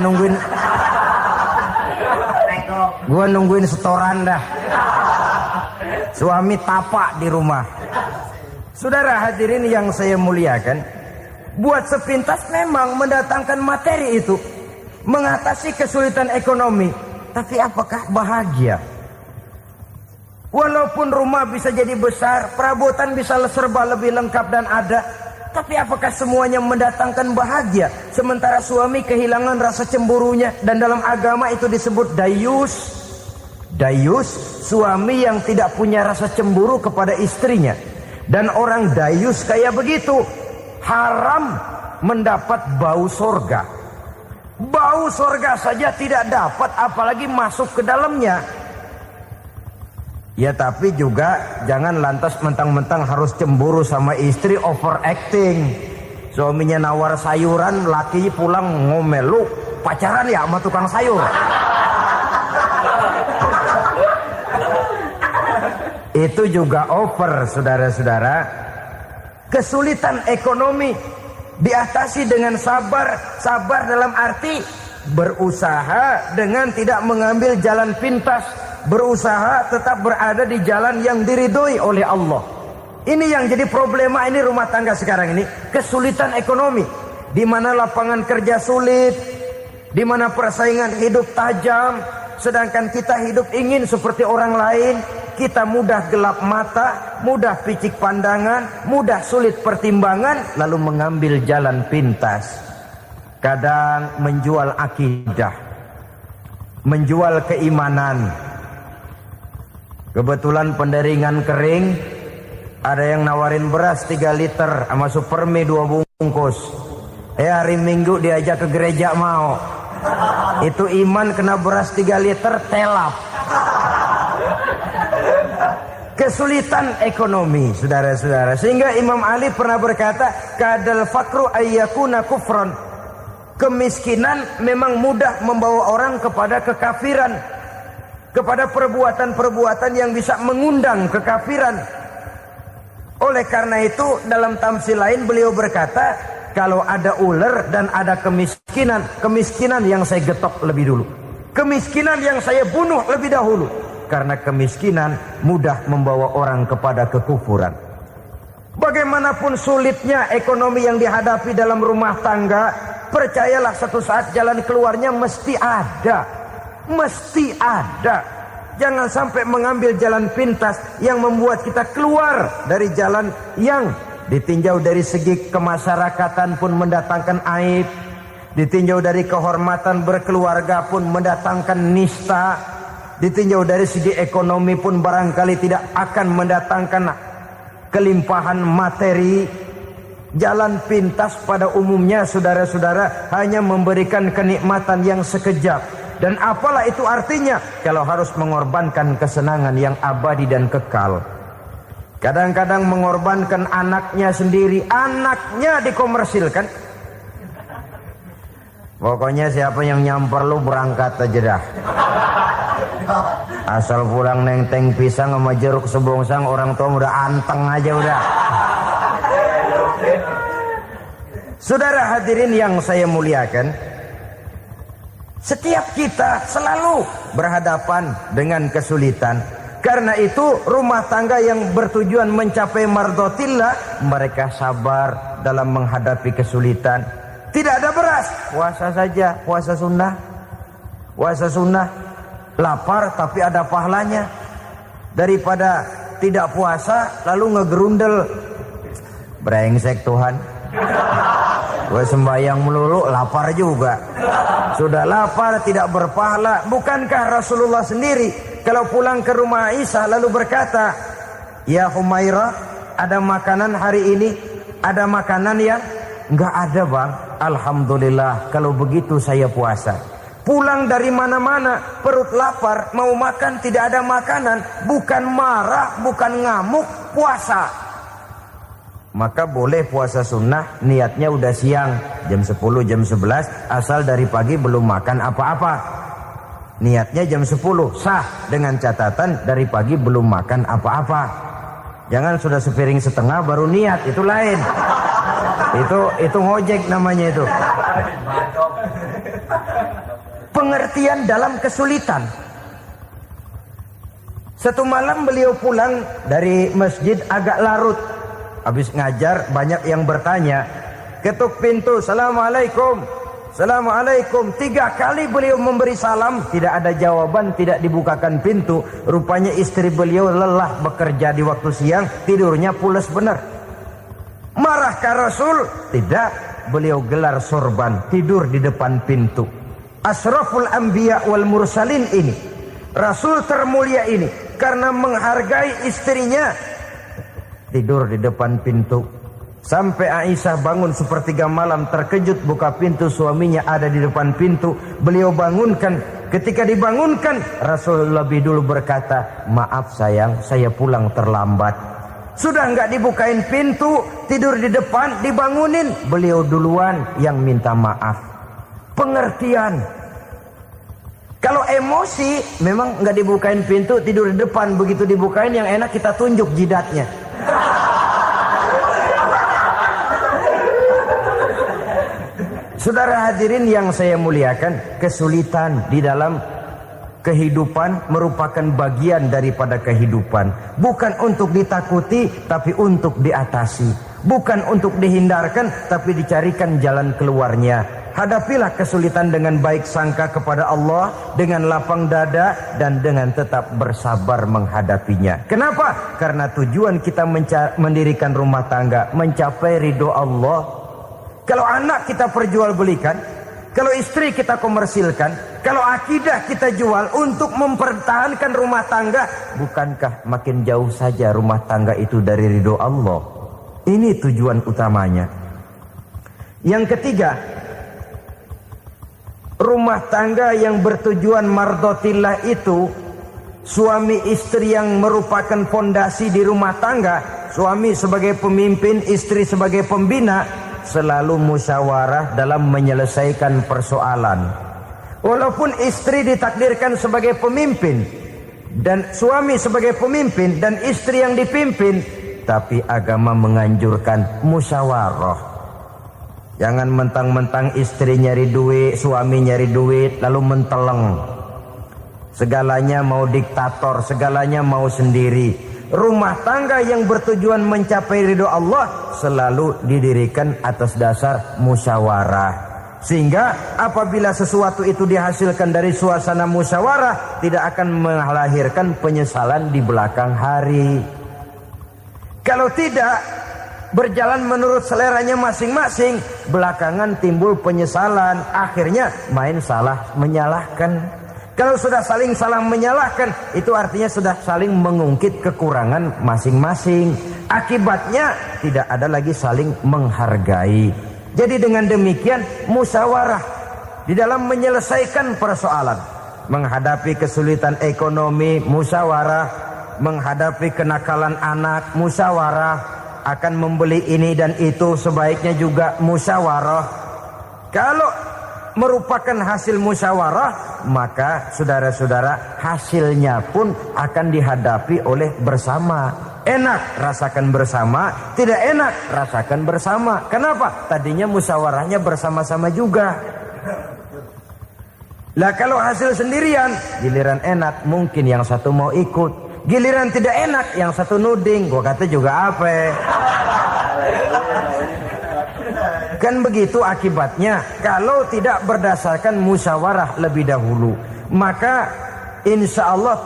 nungguin setoran dah. Suami tapak di rumah. Saudara hadirin yang saya muliakan, buat sepintas memang mendatangkan materi itu, mengatasi kesulitan ekonomi. Tapi apakah bahagia? Walaupun rumah bisa jadi besar, perabotan bisa serba lebih lengkap dan ada, tapi apakah semuanya mendatangkan bahagia? Sementara suami kehilangan rasa cemburunya, dan dalam agama itu disebut dayus. Dayus, suami yang tidak punya rasa cemburu kepada istrinya. Dan orang dayus kayak begitu, haram mendapat bau sorga. Bau sorga saja tidak dapat, apalagi masuk ke dalamnya. Ya tapi juga jangan lantas mentang-mentang harus cemburu sama istri, overacting. Suaminya nawar sayuran, laki pulang ngomel, "Lu pacaran ya sama tukang sayur?" Itu juga over, saudara-saudara. Kesulitan ekonomi diatasi dengan sabar. Sabar dalam arti berusaha dengan tidak mengambil jalan pintas, berusaha tetap berada di jalan yang diridhoi oleh Allah. Ini yang jadi problema ini rumah tangga sekarang ini, kesulitan ekonomi, di mana lapangan kerja sulit, di mana persaingan hidup tajam, sedangkan kita hidup ingin seperti orang lain. Kita mudah gelap mata, mudah picik pandangan, mudah sulit pertimbangan, lalu mengambil jalan pintas. Kadang menjual akidah. menjual keimanan. Kebetulan penderingan kering, ada yang nawarin beras 3 liter sama Supermi 2 bungkus. Hari Minggu diajak ke gereja mau. Itu iman kena beras 3 liter telap. Kesulitan ekonomi, saudara-saudara. Sehingga Imam Ali pernah berkata, kadal fakru ayyakuna kufran. Kemiskinan memang mudah membawa orang kepada kekafiran, kepada perbuatan-perbuatan yang bisa mengundang kekafiran. Oleh karena itu, dalam tamsil lain beliau berkata, kalau ada ular dan ada kemiskinan, kemiskinan yang saya getok lebih dulu, kemiskinan yang saya bunuh lebih dahulu. Karena kemiskinan mudah membawa orang kepada kekufuran. Bagaimanapun sulitnya ekonomi yang dihadapi dalam rumah tangga, percayalah satu saat jalan keluarnya mesti ada. Mesti ada. Jangan sampai mengambil jalan pintas yang membuat kita keluar dari jalan yang ditinjau dari segi kemasyarakatan pun mendatangkan aib, ditinjau dari kehormatan berkeluarga pun mendatangkan nista, ditinjau dari segi ekonomi pun barangkali tidak akan mendatangkan kelimpahan materi. Jalan pintas pada umumnya, saudara-saudara, hanya memberikan kenikmatan yang sekejap. Dan apalah itu artinya kalau harus mengorbankan kesenangan yang abadi dan kekal. Kadang-kadang mengorbankan anaknya sendiri, anaknya dikomersilkan. Pokoknya siapa yang nyamper lu berangkat aja dah. Asal pulang nenteng pisang sama jeruk sebongsang, orang tua udah anteng aja udah. Saudara hadirin yang saya muliakan, setiap kita selalu berhadapan dengan kesulitan. Karena itu rumah tangga yang bertujuan mencapai mardhatillah, mereka sabar dalam menghadapi kesulitan. Tidak ada beras, puasa saja, puasa sunnah. Puasa sunnah, lapar tapi ada pahalanya. Daripada tidak puasa lalu ngegerundel, brengsek Tuhan. Gue sembahyang melulu, lapar juga. Sudah lapar, tidak berpahala. Bukankah Rasulullah sendiri kalau pulang ke rumah Aisyah lalu berkata, ya Humairah, ada makanan hari ini? Ada makanan yang? Enggak ada bang. Alhamdulillah, kalau begitu saya puasa. Pulang dari mana-mana, perut lapar, mau makan tidak ada makanan. Bukan marah, bukan ngamuk, puasa. Maka boleh puasa sunnah, niatnya udah siang, jam 10, jam 11, asal dari pagi belum makan apa-apa. Niatnya jam 10, sah, dengan catatan dari pagi belum makan apa-apa. Jangan sudah sepiring setengah baru niat, itu lain. Itu ngojek namanya itu. Pengertian dalam kesulitan. Satu malam beliau pulang dari masjid agak larut. Habis ngajar banyak yang bertanya, ketuk pintu, Assalamualaikum, Assalamualaikum. 3 kali beliau memberi salam, tidak ada jawaban, tidak dibukakan pintu. Rupanya istri beliau lelah bekerja di waktu siang, tidurnya pules benar. Marahkah Rasul? Tidak, beliau gelar sorban, tidur di depan pintu. Asraful anbiya wal mursalin ini, Rasul termulia ini, karena menghargai istrinya, tidur di depan pintu. Sampai Aisyah bangun sepertiga malam, terkejut buka pintu, suaminya ada di depan pintu. Beliau bangunkan. Ketika dibangunkan, Rasul lebih dulu berkata, maaf sayang, saya pulang terlambat. Sudah nggak dibukain pintu, tidur di depan, dibangunin, beliau duluan yang minta maaf. Pengertian. Kalau emosi, memang nggak dibukain pintu, tidur di depan. Begitu dibukain, yang enak kita tunjuk jidatnya. Saudara hadirin yang saya muliakan, kesulitan di dalam kehidupan merupakan bagian daripada kehidupan. Bukan untuk ditakuti, tapi untuk diatasi. Bukan untuk dihindarkan, tapi dicarikan jalan keluarnya. Hadapilah kesulitan dengan baik sangka kepada Allah, dengan lapang dada, dan dengan tetap bersabar menghadapinya. Kenapa? Karena tujuan kita mendirikan rumah tangga, mencapai ridho Allah. Kalau anak kita perjualbelikan, kalau istri kita komersilkan, kalau akidah kita jual untuk mempertahankan rumah tangga, bukankah makin jauh saja rumah tangga itu dari ridho Allah? Ini tujuan utamanya. Yang ketiga, rumah tangga yang bertujuan mardotillah itu, suami istri yang merupakan fondasi di rumah tangga, suami sebagai pemimpin, istri sebagai pembina, selalu musyawarah dalam menyelesaikan persoalan. Walaupun istri ditakdirkan sebagai pemimpin dan suami sebagai pemimpin dan istri yang dipimpin, tapi agama menganjurkan musyawarah. Jangan mentang-mentang istri nyari duit, suami nyari duit, lalu menteleng. Segalanya mau diktator, segalanya mau sendiri. Rumah tangga yang bertujuan mencapai ridho Allah selalu didirikan atas dasar musyawarah. Sehingga apabila sesuatu itu dihasilkan dari suasana musyawarah, tidak akan melahirkan penyesalan di belakang hari. Kalau tidak, berjalan menurut seleranya masing-masing, belakangan timbul penyesalan, akhirnya main salah menyalahkan. Kalau sudah saling salah menyalahkan, itu artinya sudah saling mengungkit kekurangan masing-masing. Akibatnya tidak ada lagi saling menghargai. Jadi dengan demikian musyawarah di dalam menyelesaikan persoalan. Menghadapi kesulitan ekonomi, musyawarah. Menghadapi kenakalan anak, musyawarah. Akan membeli ini dan itu, sebaiknya juga musyawarah. Kalau merupakan hasil musyawarah, maka saudara-saudara, hasilnya pun akan dihadapi oleh bersama. Enak rasakan bersama, tidak enak rasakan bersama. Kenapa? Tadinya musyawarahnya bersama-sama juga. Lah kalau hasil sendirian, giliran enak mungkin yang satu mau ikut, giliran tidak enak yang satu nuding, gua kata juga apa? Kan begitu akibatnya kalau tidak berdasarkan musyawarah lebih dahulu. Maka insya Allah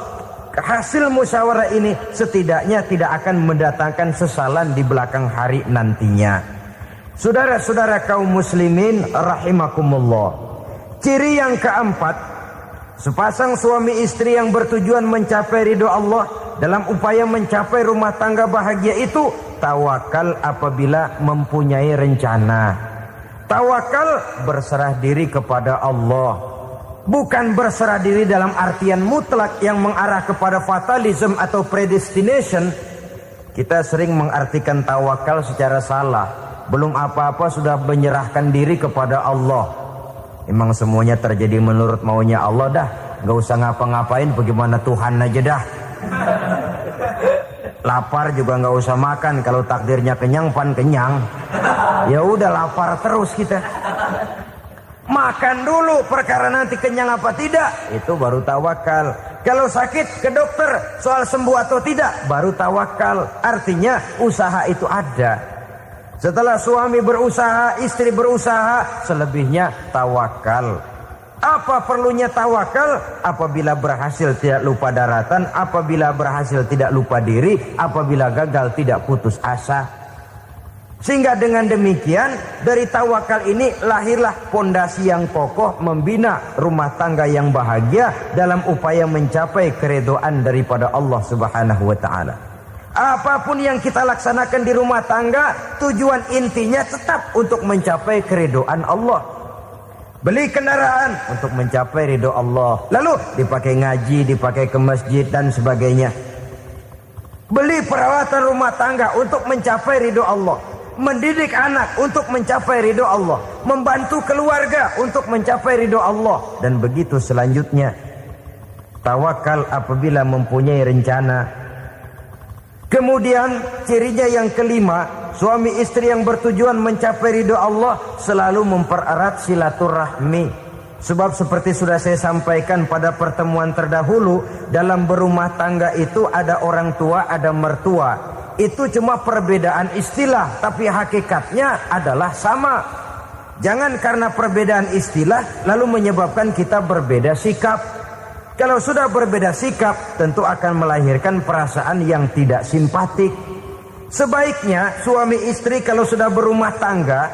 hasil musyawarah ini setidaknya tidak akan mendatangkan sesalan di belakang hari nantinya. Saudara-saudara kaum muslimin rahimakumullah. Ciri yang keempat, sepasang suami istri yang bertujuan mencapai ridho Allah dalam upaya mencapai rumah tangga bahagia itu tawakal apabila mempunyai rencana. Tawakal berserah diri kepada Allah. Bukan berserah diri dalam artian mutlak yang mengarah kepada fatalism atau predestination. Kita sering mengartikan tawakal secara salah. Belum apa-apa sudah menyerahkan diri kepada Allah. Emang semuanya terjadi menurut maunya Allah dah. Gak usah ngapa-ngapain, bagaimana Tuhan aja dah. Lapar juga nggak usah makan, kalau takdirnya kenyang pan kenyang. Ya udah lapar terus kita. Makan dulu, perkara nanti kenyang apa tidak, itu baru tawakal. Kalau sakit ke dokter, soal sembuh atau tidak, baru tawakal. Artinya usaha itu ada. Setelah suami berusaha, istri berusaha, selebihnya tawakal. Apa perlunya tawakal? Apabila berhasil tidak lupa daratan, apabila berhasil tidak lupa diri, apabila gagal tidak putus asa. Sehingga dengan demikian dari tawakal ini lahirlah pondasi yang kokoh membina rumah tangga yang bahagia dalam upaya mencapai keridhaan daripada Allah Subhanahu wa taala. Apapun yang kita laksanakan di rumah tangga, tujuan intinya tetap untuk mencapai keridhaan Allah. Beli kendaraan untuk mencapai ridho Allah. Lalu dipakai ngaji, dipakai ke masjid dan sebagainya. Beli peralatan rumah tangga untuk mencapai ridho Allah. Mendidik anak untuk mencapai ridho Allah. Membantu keluarga untuk mencapai ridho Allah. Dan begitu selanjutnya. Tawakal apabila mempunyai rencana. Kemudian cirinya yang kelima, suami istri yang bertujuan mencapai ridho Allah selalu mempererat silaturahmi. Sebab seperti sudah saya sampaikan pada pertemuan terdahulu, dalam berumah tangga itu ada orang tua, ada mertua. Itu cuma perbedaan istilah, tapi hakikatnya adalah sama. Jangan karena perbedaan istilah lalu menyebabkan kita berbeda sikap. Kalau sudah berbeda sikap, tentu akan melahirkan perasaan yang tidak simpatik. Sebaiknya suami istri kalau sudah berumah tangga,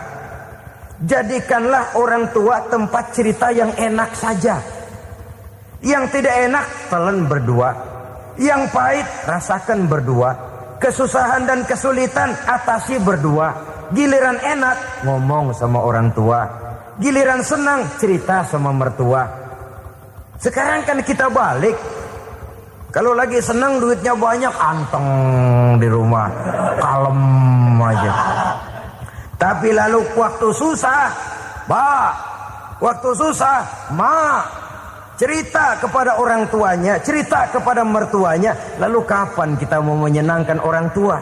Jadikanlah orang tua tempat cerita yang enak saja. Yang tidak enak telan berdua, yang pahit rasakan berdua, kesusahan dan kesulitan atasi berdua. Giliran enak ngomong sama orang tua, giliran senang cerita sama mertua. Sekarang kan kita balik, kalau lagi senang duitnya banyak, anteng di rumah, kalem aja. Tapi lalu waktu susah, waktu susah, cerita kepada orang tuanya, cerita kepada mertuanya. Lalu kapan kita mau menyenangkan orang tua?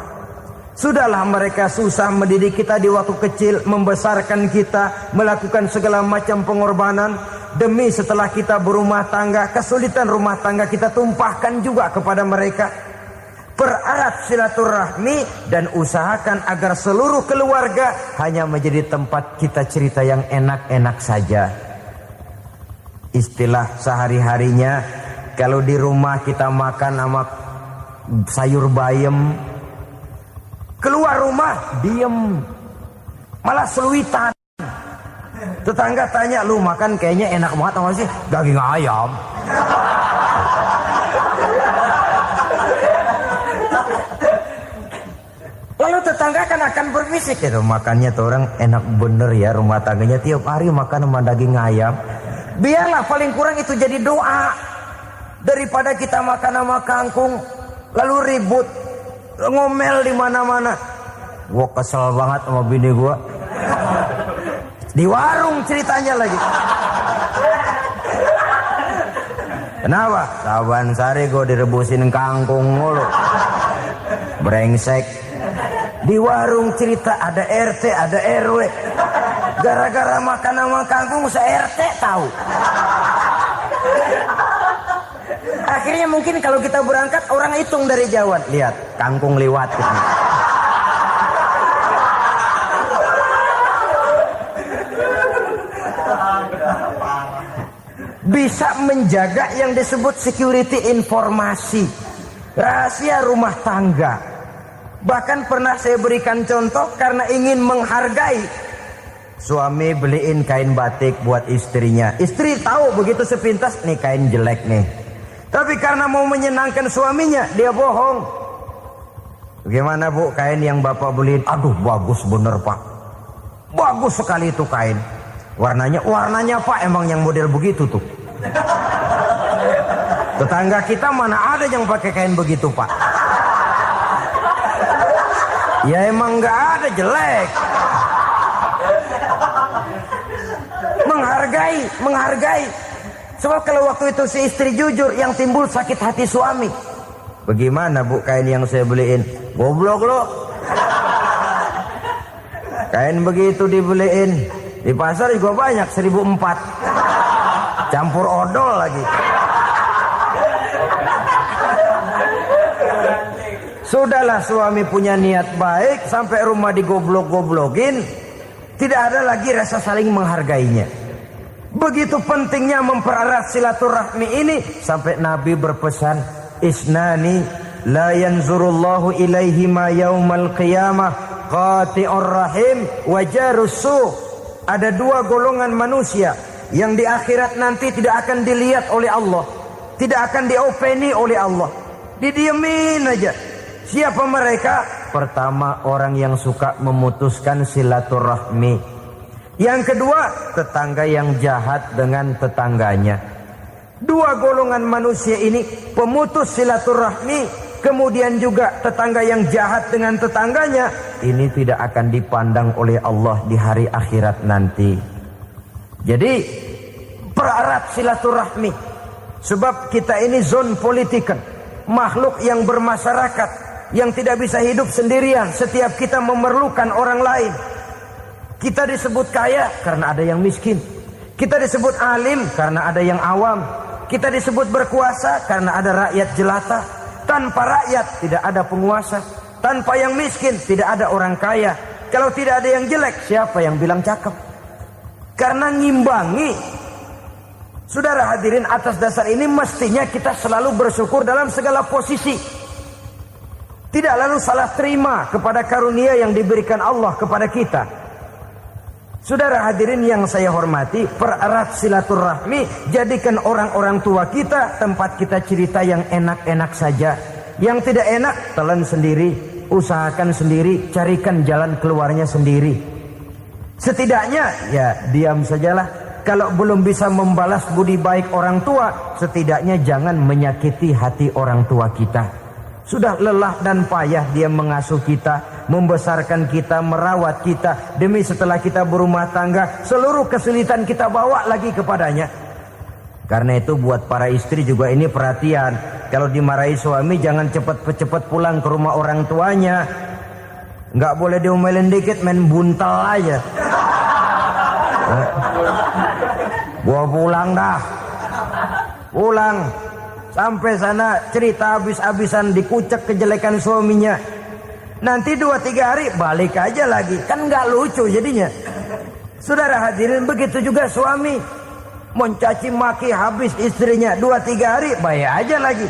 Sudahlah mereka susah mendidik kita di waktu kecil, membesarkan kita, melakukan segala macam pengorbanan. Demi setelah kita berumah tangga, kesulitan rumah tangga kita tumpahkan juga kepada mereka. Pererat silaturahmi dan usahakan agar seluruh keluarga hanya menjadi tempat kita cerita yang enak-enak saja. Istilah sehari-harinya, kalau di rumah kita makan sama sayur bayam, keluar rumah diem, malah seluitan. Tetangga tanya, lu makan kayaknya enak banget apa sih? Daging ayam. Lalu tetangga kan akan berbisik, gitu, makannya tuh orang enak bener ya, rumah tangganya tiap hari makan sama daging ayam. Biarlah paling kurang itu jadi doa, daripada kita makan sama kangkung lalu ribut ngomel di mana-mana. Gua kesel banget sama bini gua. Di warung ceritanya lagi. Kenapa? Saban sari gua direbusin kangkung mulu. Brengsek. Di warung cerita ada RT, ada RW. Gara-gara makan sama kangkung se-RT tahu. Akhirnya mungkin kalau kita berangkat orang hitung dari jauhan. Lihat, kangkung liwat. Bisa menjaga yang disebut security informasi, rahasia rumah tangga. Bahkan pernah saya berikan contoh karena ingin menghargai. Suami beliin kain batik buat istrinya. Istri tahu begitu sepintas, nih kain jelek nih. Tapi karena mau menyenangkan suaminya, dia bohong. Bagaimana bu, kain yang bapak beliin? Aduh bagus bener pak. Bagus sekali itu kain. Warnanya pak emang yang model begitu tuh. Tetangga kita mana ada yang pakai kain begitu pak. Ya emang nggak ada, jelek. Menghargai. Sebab kalau waktu itu si istri jujur, yang timbul sakit hati suami. Bagaimana bu kain yang saya beliin? Goblok lo. Kain begitu dibeliin di pasar juga banyak 1.400. Campur odol lagi. Sudahlah suami punya niat baik, sampai rumah digoblok-goblokin, tidak ada lagi rasa saling menghargainya. Begitu pentingnya mempererat silaturahmi ini, sampai Nabi berpesan, isnani la yanzurullahu ilaihima yaumal qiyamah qati'ur rahim wa jarus su'. Ada dua golongan manusia yang di akhirat nanti tidak akan dilihat oleh Allah, tidak akan diopeni oleh Allah, didiemin aja. Siapa mereka? Pertama, orang yang suka memutuskan silaturahmi. Yang kedua, tetangga yang jahat dengan tetangganya. Dua golongan manusia ini, pemutus silaturahmi, kemudian juga tetangga yang jahat dengan tetangganya, ini tidak akan dipandang oleh Allah di hari akhirat nanti. Jadi, pererat silaturahmi. Sebab kita ini zon politikan, makhluk yang bermasyarakat, yang tidak bisa hidup sendirian. Setiap kita memerlukan orang lain. Kita disebut kaya karena ada yang miskin. Kita disebut alim karena ada yang awam. Kita disebut berkuasa karena ada rakyat jelata. Tanpa rakyat tidak ada penguasa. Tanpa yang miskin tidak ada orang kaya. Kalau tidak ada yang jelek, siapa yang bilang cakep? Karena ngimbangi. Saudara hadirin, atas dasar ini mestinya kita selalu bersyukur dalam segala posisi. Tidak lalu salah terima kepada karunia yang diberikan Allah kepada kita. Saudara hadirin yang saya hormati, pererat silaturahmi, jadikan orang-orang tua kita tempat kita cerita yang enak-enak saja. Yang tidak enak, telan sendiri, usahakan sendiri, carikan jalan keluarnya sendiri. Setidaknya, ya diam sajalah. Kalau belum bisa membalas budi baik orang tua, setidaknya jangan menyakiti hati orang tua kita. Sudah lelah dan payah dia mengasuh kita, membesarkan kita, merawat kita. Demi setelah kita berumah tangga, seluruh kesulitan kita bawa lagi kepadanya. Karena itu buat para istri juga ini perhatian. Kalau dimarahi suami jangan cepat-cepat pulang ke rumah orang tuanya. Nggak boleh diomelin dikit, main buntal aja. Gua pulang dah. Pulang. Sampai sana cerita habis-habisan, dikucek kejelekan suaminya. Nanti 2-3 hari balik aja lagi. Kan nggak lucu jadinya. Saudara hadirin, begitu juga suami. Mencaci maki habis istrinya, 2-3 hari baik aja lagi.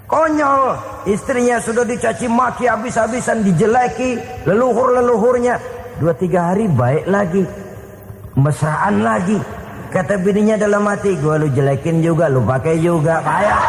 Konyol, istrinya sudah dicaci maki habis-habisan, dijeleki leluhur-leluhurnya, 2-3 hari baik lagi. Mesraan lagi. Kata bininya dalam hati, gua lu jelekin juga, lu pakai juga, kayak.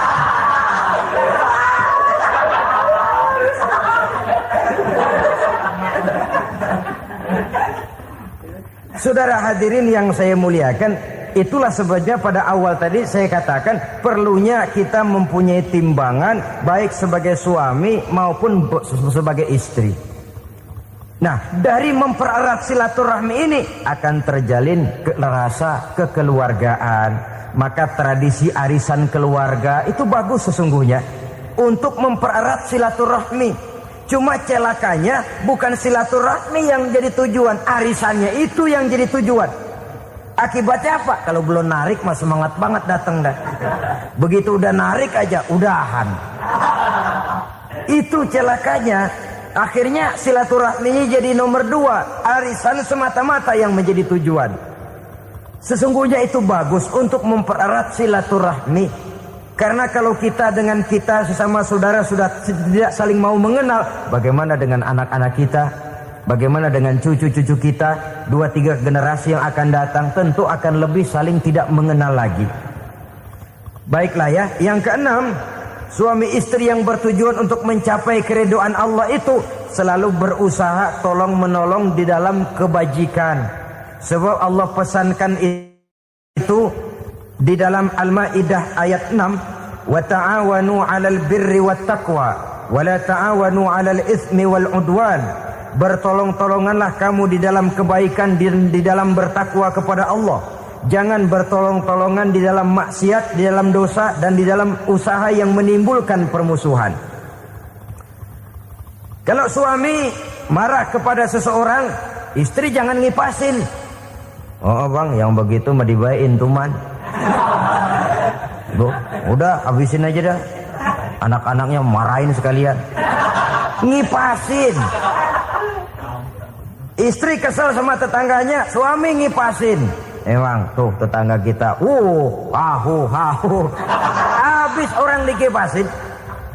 Saudara hadirin yang saya muliakan, itulah sebabnya pada awal tadi saya katakan perlunya kita mempunyai timbangan baik sebagai suami maupun sebagai istri. Nah, dari mempererat silaturahmi ini akan terjalin rasa kekeluargaan. Maka tradisi arisan keluarga itu bagus sesungguhnya untuk mempererat silaturahmi. Cuma celakanya bukan silaturahmi yang jadi tujuan, arisannya itu yang jadi tujuan. Akibatnya apa? Kalau belum narik mah semangat banget datang dah. Begitu udah narik aja udahan. Itu celakanya. Akhirnya silaturahminya jadi nomor 2, arisan semata-mata yang menjadi tujuan. Sesungguhnya itu bagus untuk mempererat silaturahmi. Karena kalau kita dengan kita sesama saudara sudah tidak saling mau mengenal, bagaimana dengan anak-anak kita? Bagaimana dengan cucu-cucu kita? 2-3 generasi yang akan datang tentu akan lebih saling tidak mengenal lagi. Baiklah ya, yang keenam, suami istri yang bertujuan untuk mencapai keridhaan Allah itu selalu berusaha tolong menolong di dalam kebajikan. Sebab Allah pesankan itu di dalam Al-Maidah ayat 6, wa ta'awanu 'alal birri wat taqwa wa la ta'awanu 'alal itsmi wal 'udwan. Bertolong-tolonganlah kamu di dalam kebaikan, di dalam bertakwa kepada Allah. Jangan bertolong-tolongan di dalam maksiat, di dalam dosa, dan di dalam usaha yang menimbulkan permusuhan. Kalau suami marah kepada seseorang, istri jangan ngipasin. Oh bang, yang begitu mah dibayain tuman. Udah habisin aja dah. Anak-anaknya marahin sekalian. Ngipasin. Istri kesel sama tetangganya, suami ngipasin. Emang tuh tetangga kita, hahu. Habis orang dikipasin.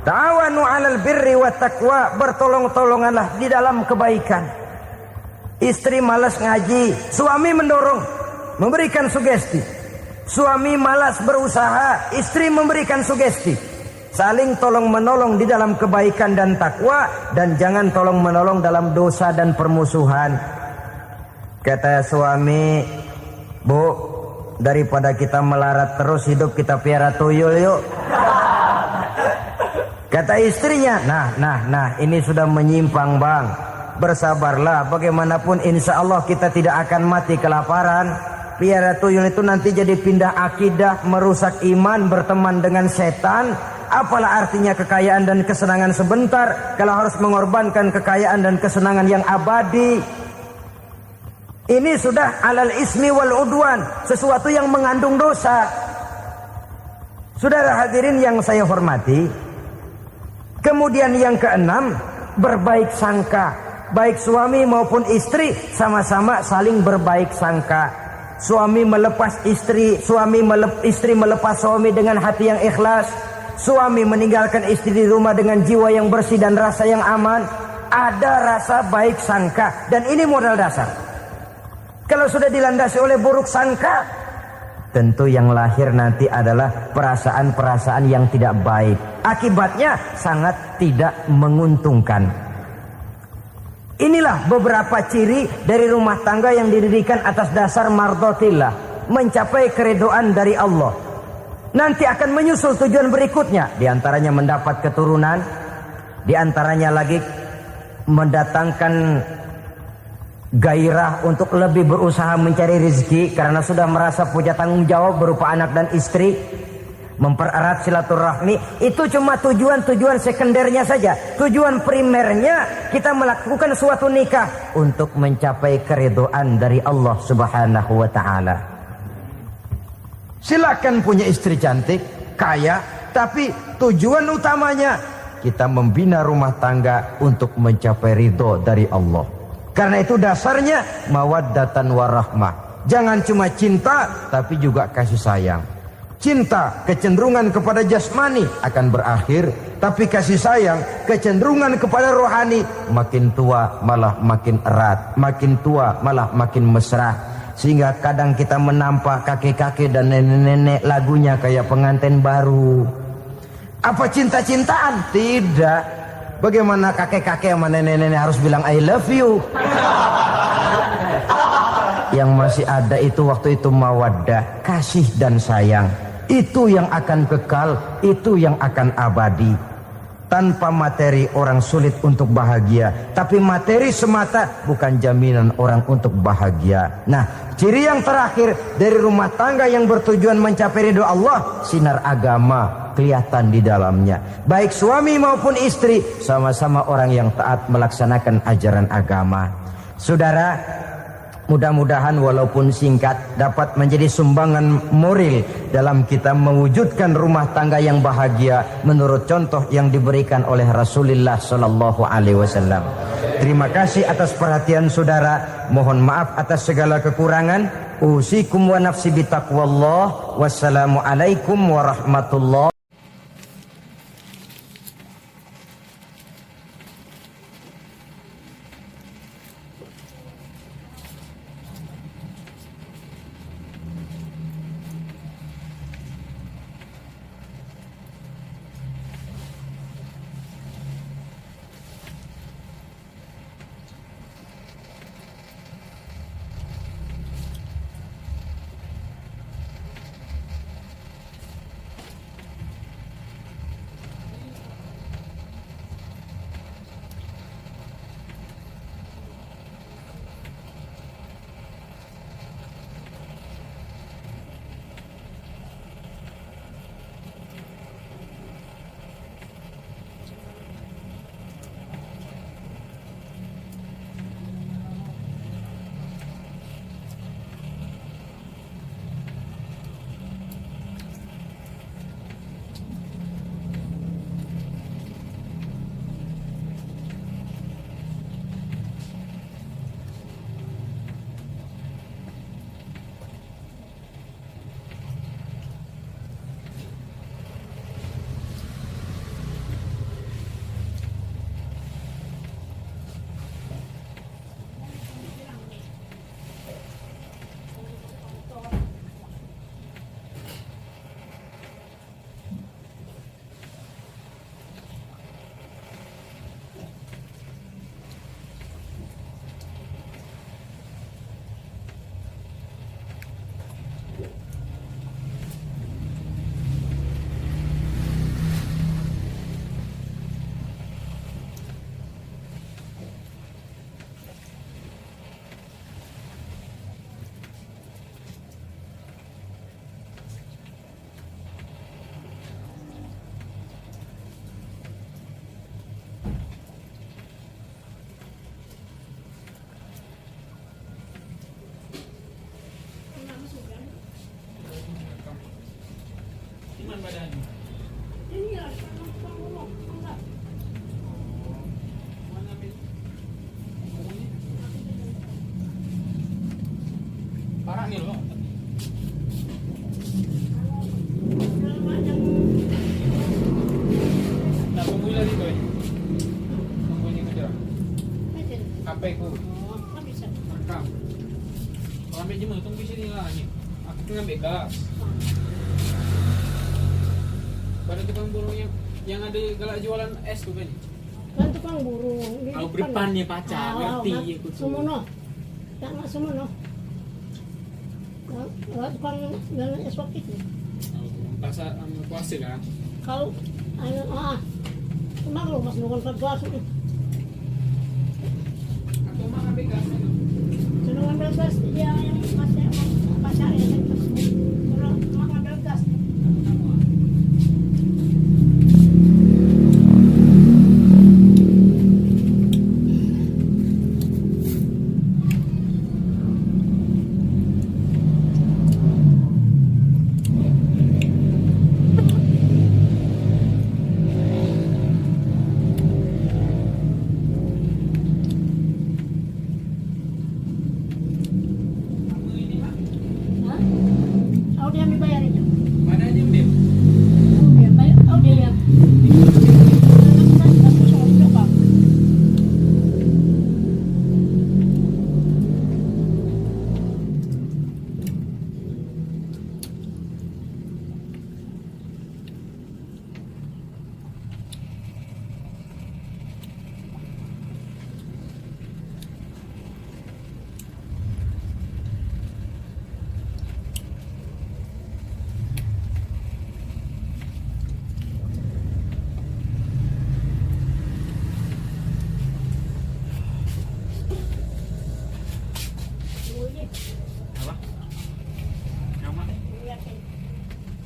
Ta'awanu 'alal birri wat taqwa, bertolong-tolonganlah di dalam kebaikan. Istri malas ngaji, suami mendorong, memberikan sugesti. Suami malas berusaha, istri memberikan sugesti. Saling tolong menolong di dalam kebaikan dan takwa, dan jangan tolong menolong dalam dosa dan permusuhan. Kata suami, Bu, daripada kita melarat terus hidup, kita piara tuyul yuk. Kata istrinya, nah ini sudah menyimpang bang. Bersabarlah, bagaimanapun insya Allah kita tidak akan mati kelaparan. Piara tuyul itu nanti jadi pindah akidah, merusak iman, berteman dengan setan. Apalah artinya kekayaan dan kesenangan sebentar kalau harus mengorbankan kekayaan dan kesenangan yang abadi. Ini sudah alal ismi wal udwan, sesuatu yang mengandung dosa. Saudara hadirin yang saya hormati, kemudian yang keenam, berbaik sangka. Baik suami maupun istri sama-sama saling berbaik sangka. Suami melepas istri, istri melepas suami dengan hati yang ikhlas. Suami meninggalkan istri di rumah dengan jiwa yang bersih dan rasa yang aman. Ada rasa baik sangka, dan ini modal dasar. Kalau sudah dilandasi oleh buruk sangka, tentu yang lahir nanti adalah perasaan-perasaan yang tidak baik. Akibatnya sangat tidak menguntungkan. Inilah beberapa ciri dari rumah tangga yang didirikan atas dasar mardhatillah, mencapai keridhaan dari Allah. Nanti akan menyusul tujuan berikutnya, di antaranya mendapat keturunan, di antaranya lagi mendatangkan gairah untuk lebih berusaha mencari rezeki karena sudah merasa punya tanggung jawab berupa anak dan istri, mempererat silaturahmi. Itu cuma tujuan-tujuan sekundernya saja. Tujuan primernya kita melakukan suatu nikah untuk mencapai keridhaan dari Allah Subhanahu wa taala. Silakan punya istri cantik, kaya, tapi tujuan utamanya kita membina rumah tangga untuk mencapai ridho dari Allah. Karena itu dasarnya mawaddatan warahmah. Jangan cuma cinta, tapi juga kasih sayang. Cinta, kecenderungan kepada jasmani akan berakhir, tapi kasih sayang, kecenderungan kepada rohani, makin tua malah makin erat, makin tua malah makin mesra. Sehingga kadang kita menampak kakek-kakek dan nenek-nenek lagunya kayak pengantin baru. Apa cinta-cintaan? Tidak. Bagaimana kakek-kakek sama nenek-nenek harus bilang I love you? Yang masih ada itu waktu itu mawaddah, kasih dan sayang. Itu yang akan kekal, itu yang akan abadi. Tanpa materi orang sulit untuk bahagia, tapi materi semata bukan jaminan orang untuk bahagia. Nah, ciri yang terakhir dari rumah tangga yang bertujuan mencapai ridho Allah, sinar agama kelihatan di dalamnya. Baik suami maupun istri sama-sama orang yang taat melaksanakan ajaran agama. Saudara, mudah-mudahan walaupun singkat dapat menjadi sumbangan moral dalam kita mewujudkan rumah tangga yang bahagia menurut contoh yang diberikan oleh Rasulullah sallallahu alaihi wasallam. Terima kasih atas perhatian saudara. Mohon maaf atas segala kekurangan. Usikum wa nafsi bitaqwallah. Wassalamualaikum warahmatullahi. Parah nih loh. Nah, tungguin lagi tuh. Tungguin itu aja. HP ku. Rekam. Jema, tunggu di sini lah nih. Aku tengah ambil gas. Pada tukang burung yang ada galak jualan es tuh kan. Kan tukang burung. Di Aku depan. depan nih pacar, ngerti aku tuh. Semono. Tak nak semono. Tukang jalan es wakit ni. Pasar puasa kan. Kalau kemang lo mas nungan kerja sini. Aku mah ambil gas. Senungan gas dia yang pasar yang tersebut. Kalau mak ambil gas. Hah? Oh dia ambil bayar itu. Mana aja Bim? Oh dia bayar. Oh dia yang. Aku sama coba. Apa? Yang mana? Lihat ini.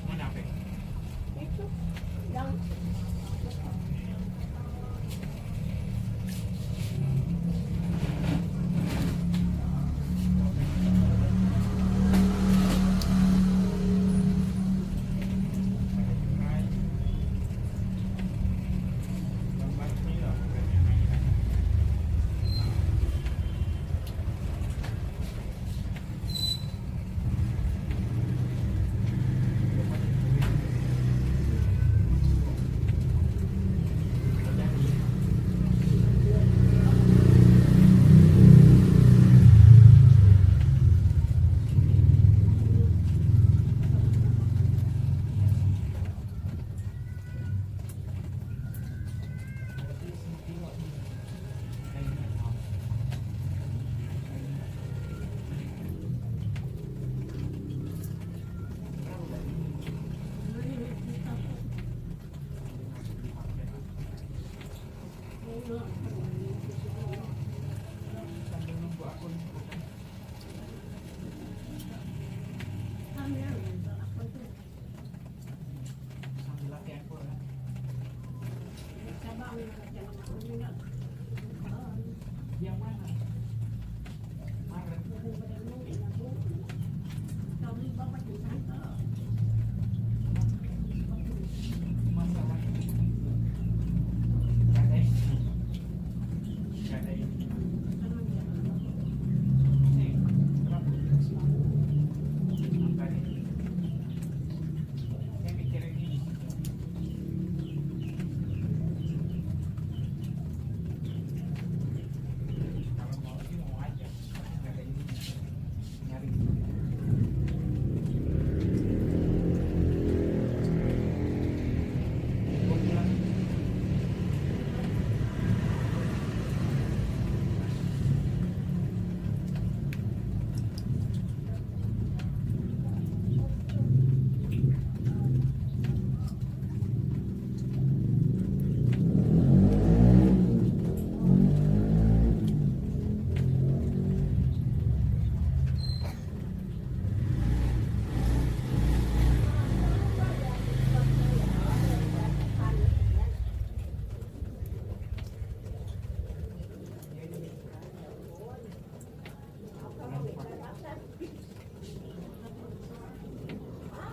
Mana apa? Itu yang Yang mana?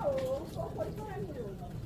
Oh, kok itu kan dulu.